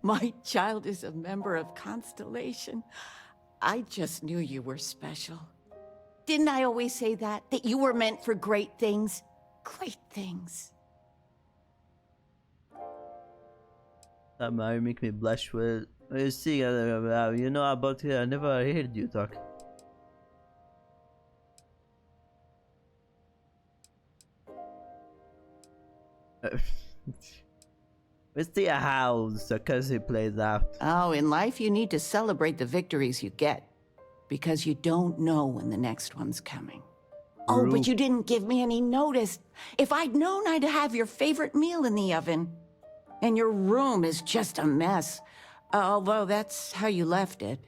My child is a member of Constellation. I just knew you were special. Didn't I always say that? That you were meant for great things? Great things. That might make me blush. Well, you see, you know about it, I never heard you talk. Let's see how Sarkozy plays out. Oh, in life you need to celebrate the victories you get, because you don't know when the next one's coming. Oh, but you didn't give me any notice. If I'd known I'd have your favorite meal in the oven. And your room is just a mess. Although that's how you left it.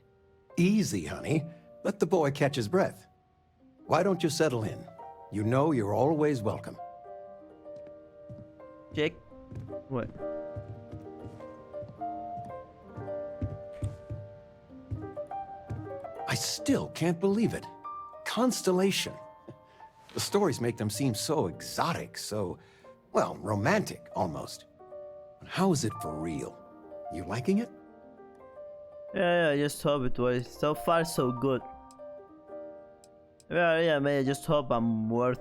Easy, honey. Let the boy catch his breath. Why don't you settle in? You know you're always welcome. Jake? What? I still can't believe it. Constellation. The stories make them seem so exotic, so, well, romantic, almost. How is it for real? You liking it? Yeah, I just hope it was. So far, so good. Yeah, man, I just hope I'm worthy.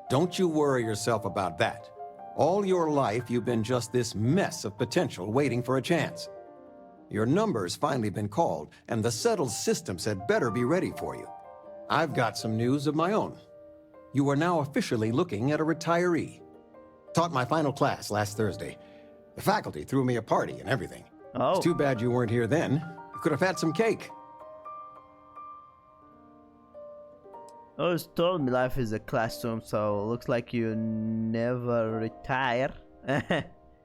Don't you worry yourself about that. All your life, you've been just this mess of potential waiting for a chance. Your number's finally been called, and the settled systems had better be ready for you. I've got some news of my own. You are now officially looking at a retiree. Taught my final class last Thursday. The faculty threw me a party and everything. Oh. It's too bad you weren't here then. You could have had some cake. Always told me life is a classroom, so looks like you never retire.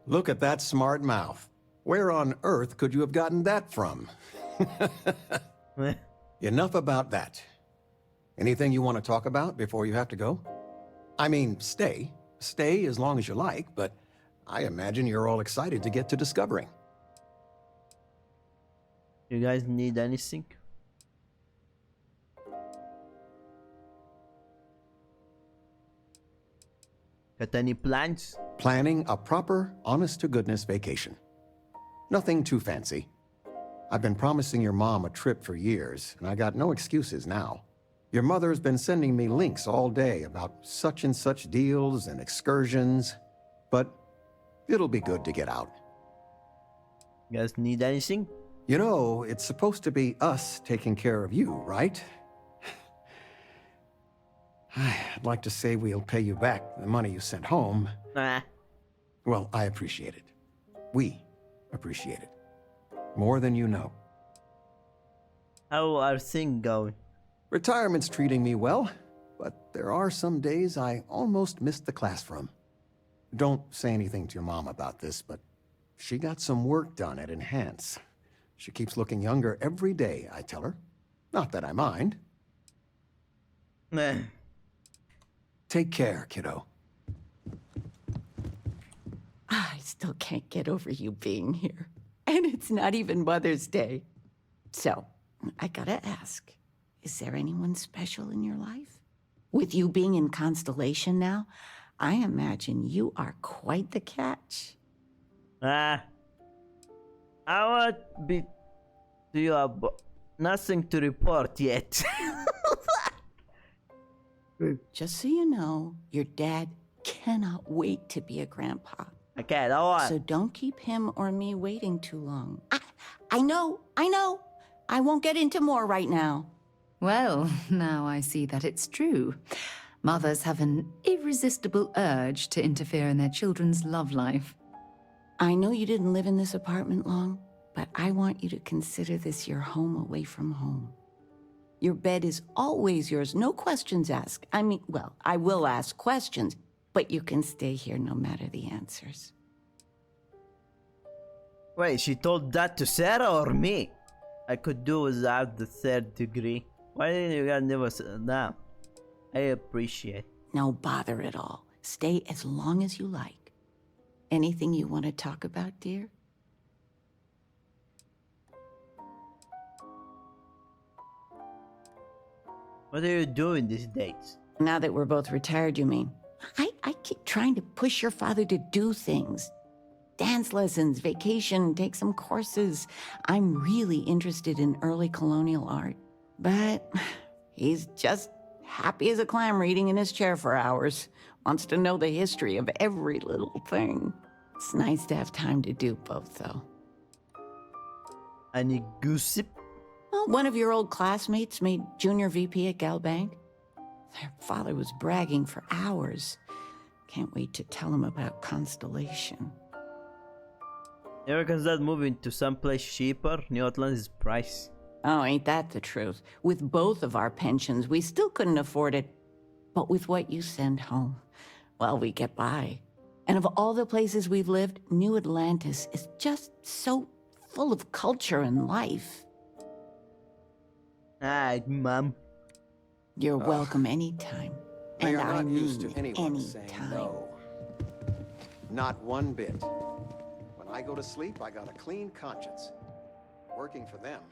Look at that smart mouth. Where on earth could you have gotten that from? Enough about that. Anything you want to talk about before you have to go? I mean, stay. Stay as long as you like, but I imagine you're all excited to get to discovering. You guys need anything? Got any plans? Planning a proper, honest-to-goodness vacation. Nothing too fancy. I've been promising your mom a trip for years, and I got no excuses now. Your mother's been sending me links all day about such and such deals and excursions, but it'll be good to get out. You guys need anything? You know, it's supposed to be us taking care of you, right? I'd like to say we'll pay you back the money you sent home. Nah. Well, I appreciate it. We appreciate it. More than you know. How are things going? Retirement's treating me well, but there are some days I almost missed the classroom. Don't say anything to your mom about this, but she got some work done at Enhance. She keeps looking younger every day, I tell her. Not that I mind. Meh. Take care, kiddo. I still can't get over you being here. And it's not even Mother's Day. So, I gotta ask, is there anyone special in your life? With you being in Constellation now, I imagine you are quite the catch. I won't be to you, nothing to report yet. Just so you know, your dad cannot wait to be a grandpa. Okay, don't worry. So don't keep him or me waiting too long. I know. I won't get into more right now. Well, now I see that it's true. Mothers have an irresistible urge to interfere in their children's love life. I know you didn't live in this apartment long, but I want you to consider this your home away from home. Your bed is always yours, no questions asked. I mean, well, I will ask questions, but you can stay here no matter the answers. Wait, she told that to Sarah or me? I could do without the third degree. Why didn't you guys never say that? I appreciate. No bother at all. Stay as long as you like. Anything you want to talk about, dear? What are you doing these days? Now that we're both retired, you mean? I keep trying to push your father to do things. Dance lessons, vacation, take some courses. I'm really interested in early colonial art. But he's just happy as a clam reading in his chair for hours. Wants to know the history of every little thing. It's nice to have time to do both, though. Any gossip? Well, one of your old classmates made junior VP at Gal Bank. Their father was bragging for hours. Can't wait to tell him about Constellation. Ever considered moving to someplace cheaper? New Atlantis is pricey. Oh, ain't that the truth? With both of our pensions, we still couldn't afford it. But with what you send home, well, we get by. And of all the places we've lived, New Atlantis is just so full of culture and life. Alright, Mom. You're welcome anytime. They And are I not used to mean anyone saying anytime. no. Not one bit. When I go to sleep, I got a clean conscience. Working for them,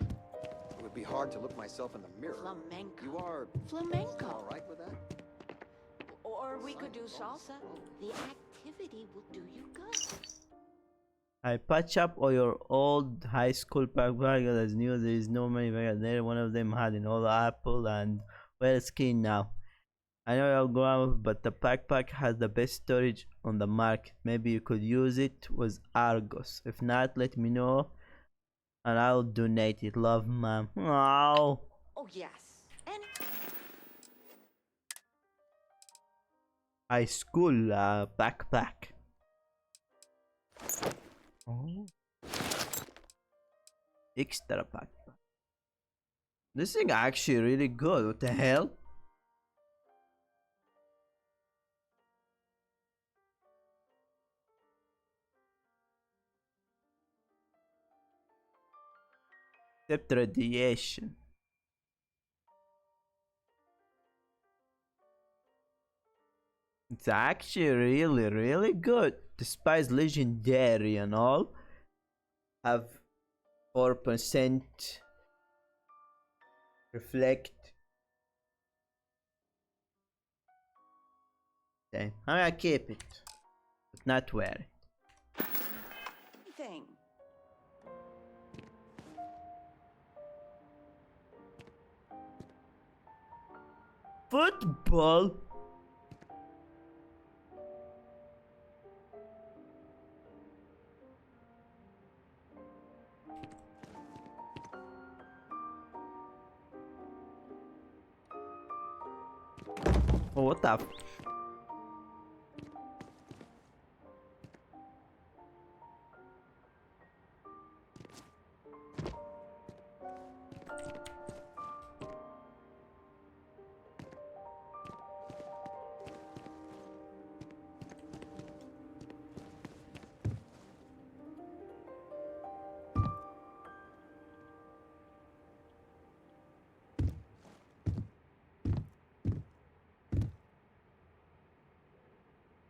it would be hard to look myself in the mirror. Flamenco. You are Flamenco. all right with that? Or we could do salsa. The activity will do you good. I patch up all your old high school backpack as new. There is no many bags there. One of them had an old apple and well skin now. I know you're grown, but the backpack has the best storage on the market. Maybe you could use it with Argos. If not, let me know. And I'll donate it. Love, mom. Oh. Oh, yes. And High school backpack. Oh. Extra backpack. This thing actually really good. What the hell? Except radiation. It's actually really good. Despite legendary and all, have 4% reflect. Okay, I'm gonna keep it, but not wear it. thing. Football? Oh, what the?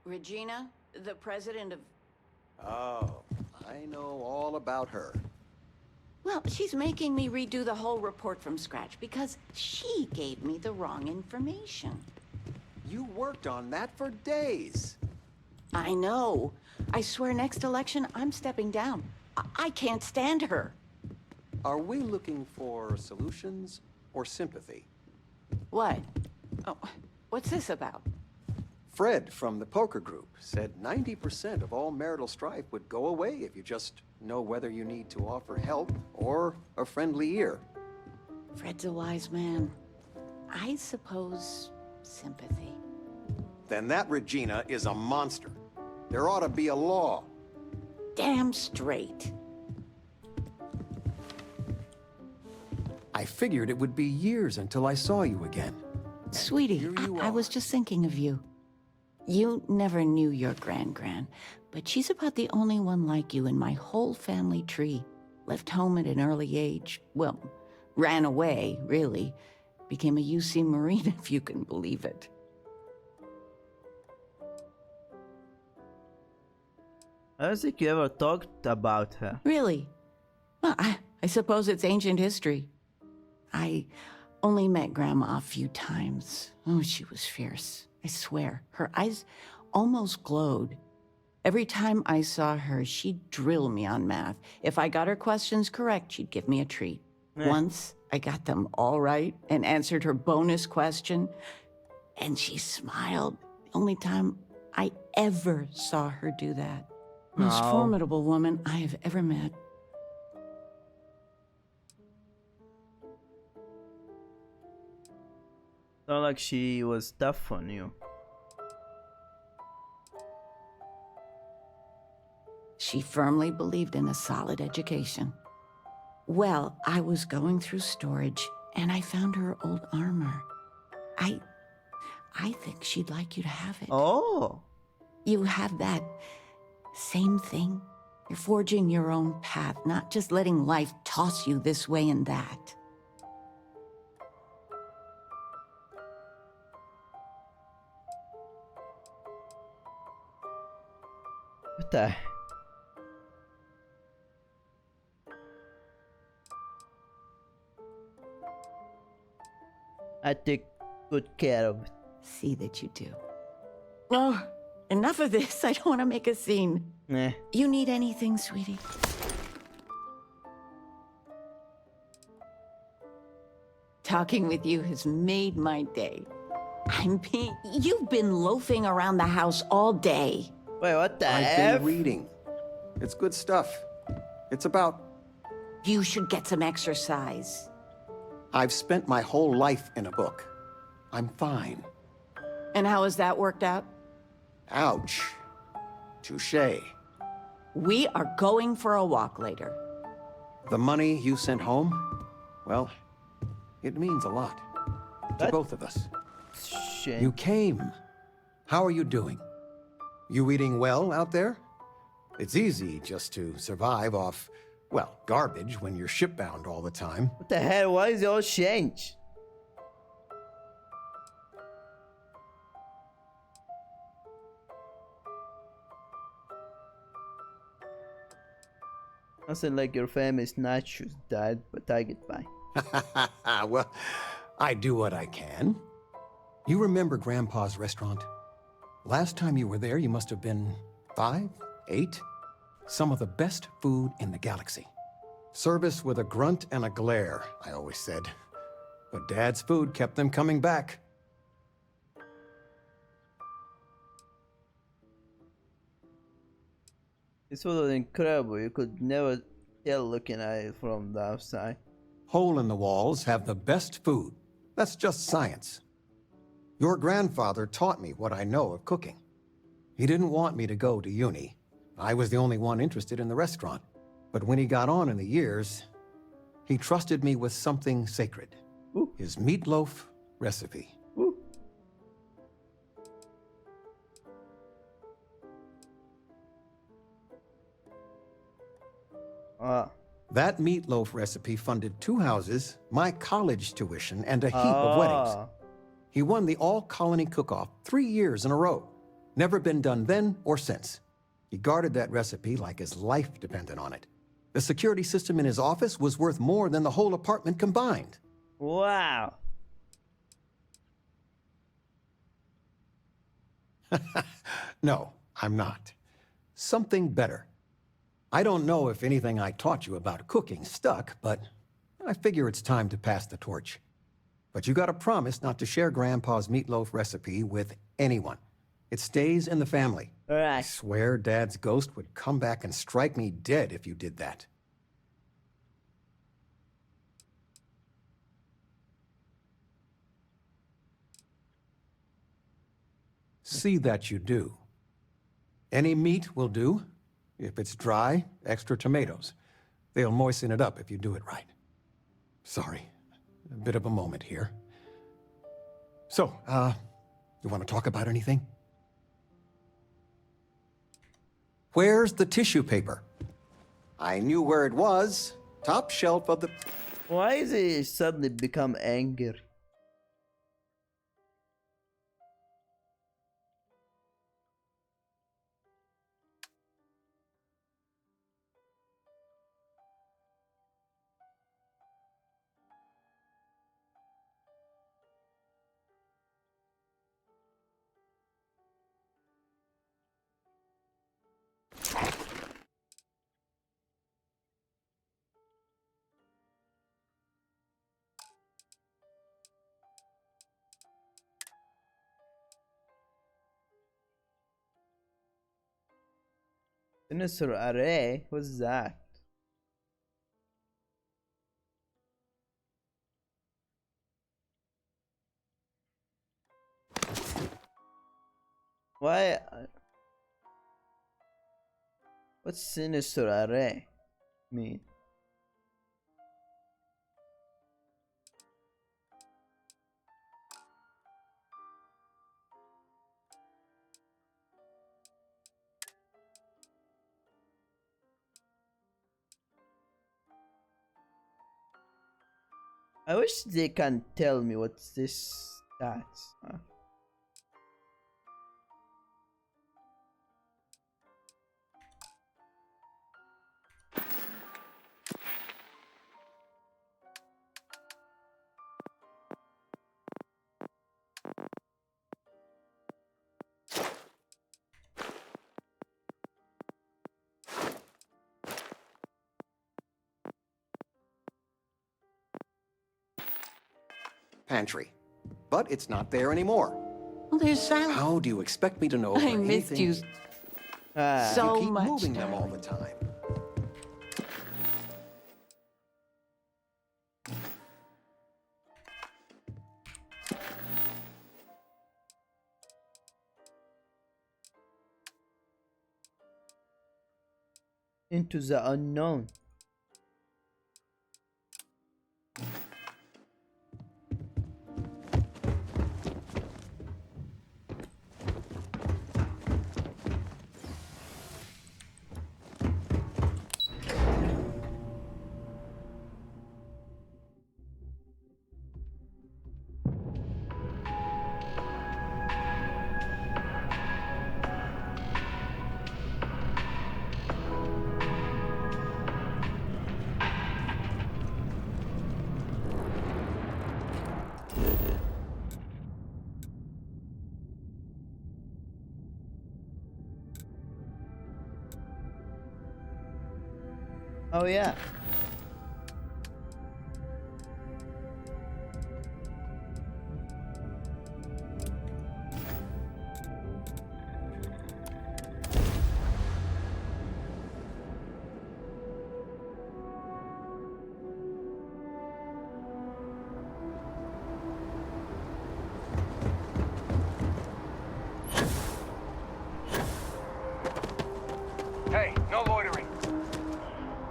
Regina, the president of... Oh, I know all about her. Well, she's making me redo the whole report from scratch because she gave me the wrong information. You worked on that for days. I know. I swear next election, I'm stepping down. I can't stand her. Are we looking for solutions or sympathy? What? Oh, what's this about? Fred from the poker group said 90% of all marital strife would go away if you just know whether you need to offer help or a friendly ear. Fred's a wise man. I suppose sympathy. Then that Regina is a monster. There ought to be a law. Damn straight. I figured it would be years until I saw you again. Sweetie, I was just thinking of you. You never knew your gran-gran, but she's about the only one like you in my whole family tree. Left home at an early age. Well, ran away, really. Became a UC Marine, if you can believe it. I don't think you ever talked about her. Really? Well, I suppose it's ancient history. I only met Grandma a few times. Oh, she was fierce. I swear, her eyes almost glowed. Every time I saw her, she'd drill me on math. If I got her questions correct, she'd give me a treat. Once, I got them all right and answered her bonus question, and she smiled. The only time I ever saw her do that. Most formidable woman I have ever met. Not like she was tough on you. She firmly believed in a solid education. Well, I was going through storage and I found her old armor. I think she'd like you to have it. Oh. You have that same thing. You're forging your own path, not just letting life toss you this way and that. What the? I take good care of it. See that you do. Oh, enough of this. I don't want to make a scene. Nah. You need anything, sweetie? Talking with you has made my day. You've been loafing around the house all day. Wait, what the I've F? been reading. It's good stuff. It's about You should get some exercise. I've spent my whole life in a book. I'm fine. And how has that worked out? Ouch. Touché. We are going for a walk later. The money you sent home? Well, it means a lot. To both of us. Shame. You came. How are you doing? You eating well out there? It's easy just to survive off, well, garbage when you're shipbound all the time. What the hell? Why is it all changed? Nothing like your famous nachos, Dad, but I get by. Well, I do what I can. You remember Grandpa's restaurant? Last time you were there, you must have been 5, 8. Some of the best food in the galaxy. Service with a grunt and a glare, I always said. But Dad's food kept them coming back. This was incredible. You could never tell looking at it from the outside. Hole in the walls have the best food. That's just science. Your grandfather taught me what I know of cooking. He didn't want me to go to uni. I was the only one interested in the restaurant. But when he got on in the years, he trusted me with something sacred. Ooh. His meatloaf recipe. Ooh. That meatloaf recipe funded 2 houses, my college tuition, and a heap of weddings. He won the all-colony cook-off 3 years in a row. Never been done then or since. He guarded that recipe like his life depended on it. The security system in his office was worth more than the whole apartment combined. Wow. No, I'm not. Something better. I don't know if anything I taught you about cooking stuck, but I figure it's time to pass the torch. But you gotta promise not to share Grandpa's meatloaf recipe with anyone. It stays in the family. All right. I swear Dad's ghost would come back and strike me dead if you did that. See that you do. Any meat will do. If it's dry, extra tomatoes. They'll moisten it up if you do it right. Sorry, a bit of a moment here. So, you want to talk about anything? Where's the tissue paper? I knew where it was. Top shelf of the... Why is he suddenly become angry? Sinister array? What's that? Why? What's sinister array mean? I wish they can tell me what's this stats. Huh? Pantry. But it's not there anymore. Well, there's Sam. How do you expect me to know? I missed you so you keep much. moving them all the time. Into the unknown. Oh yeah. Hey, no loitering.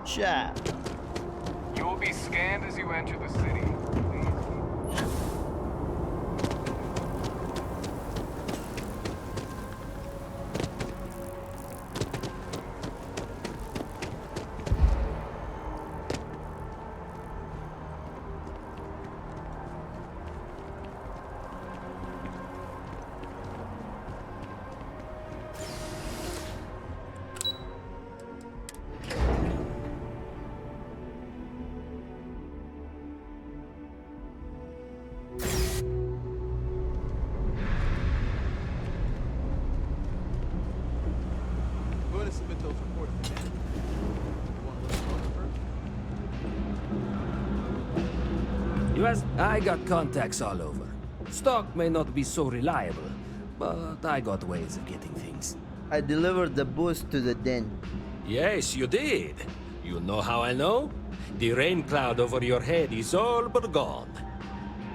Sure. You will be scanned as you enter the city. I got contacts all over. Stock may not be so reliable, but I got ways of getting things. I delivered the boost to the den. Yes, you did. You know how I know? The rain cloud over your head is all but gone.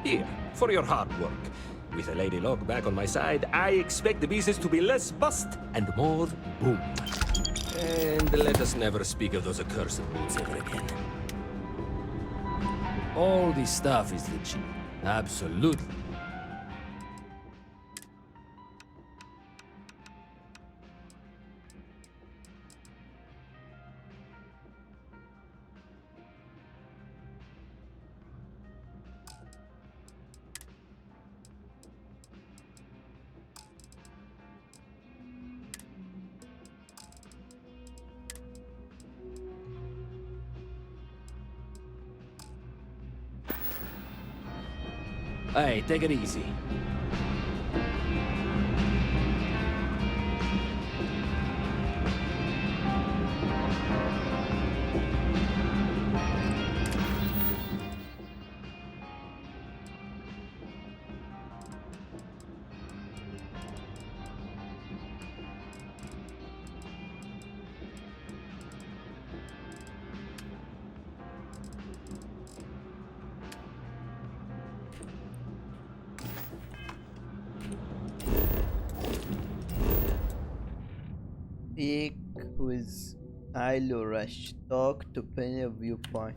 Here, for your hard work. With a Lady Locke back on my side, I expect the business to be less bust and more boom. And let us never speak of those accursed boots ever again. All this stuff is legit. Absolutely. Hey, take it easy. Speak with Ilo Rush. Talk to Penny Viewpoint.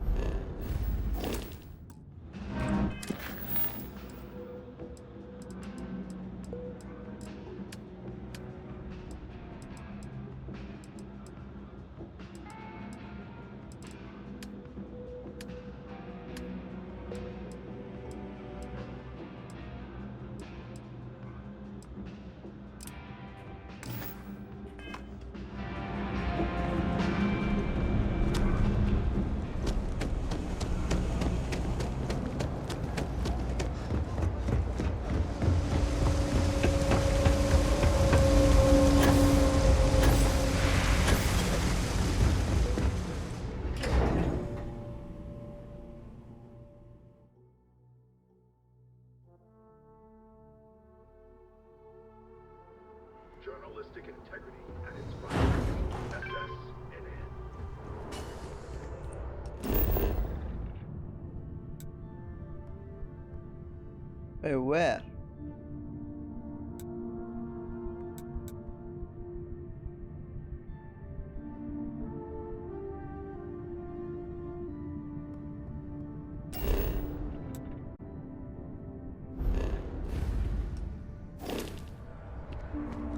Journalistic integrity at its finest. Hey, where?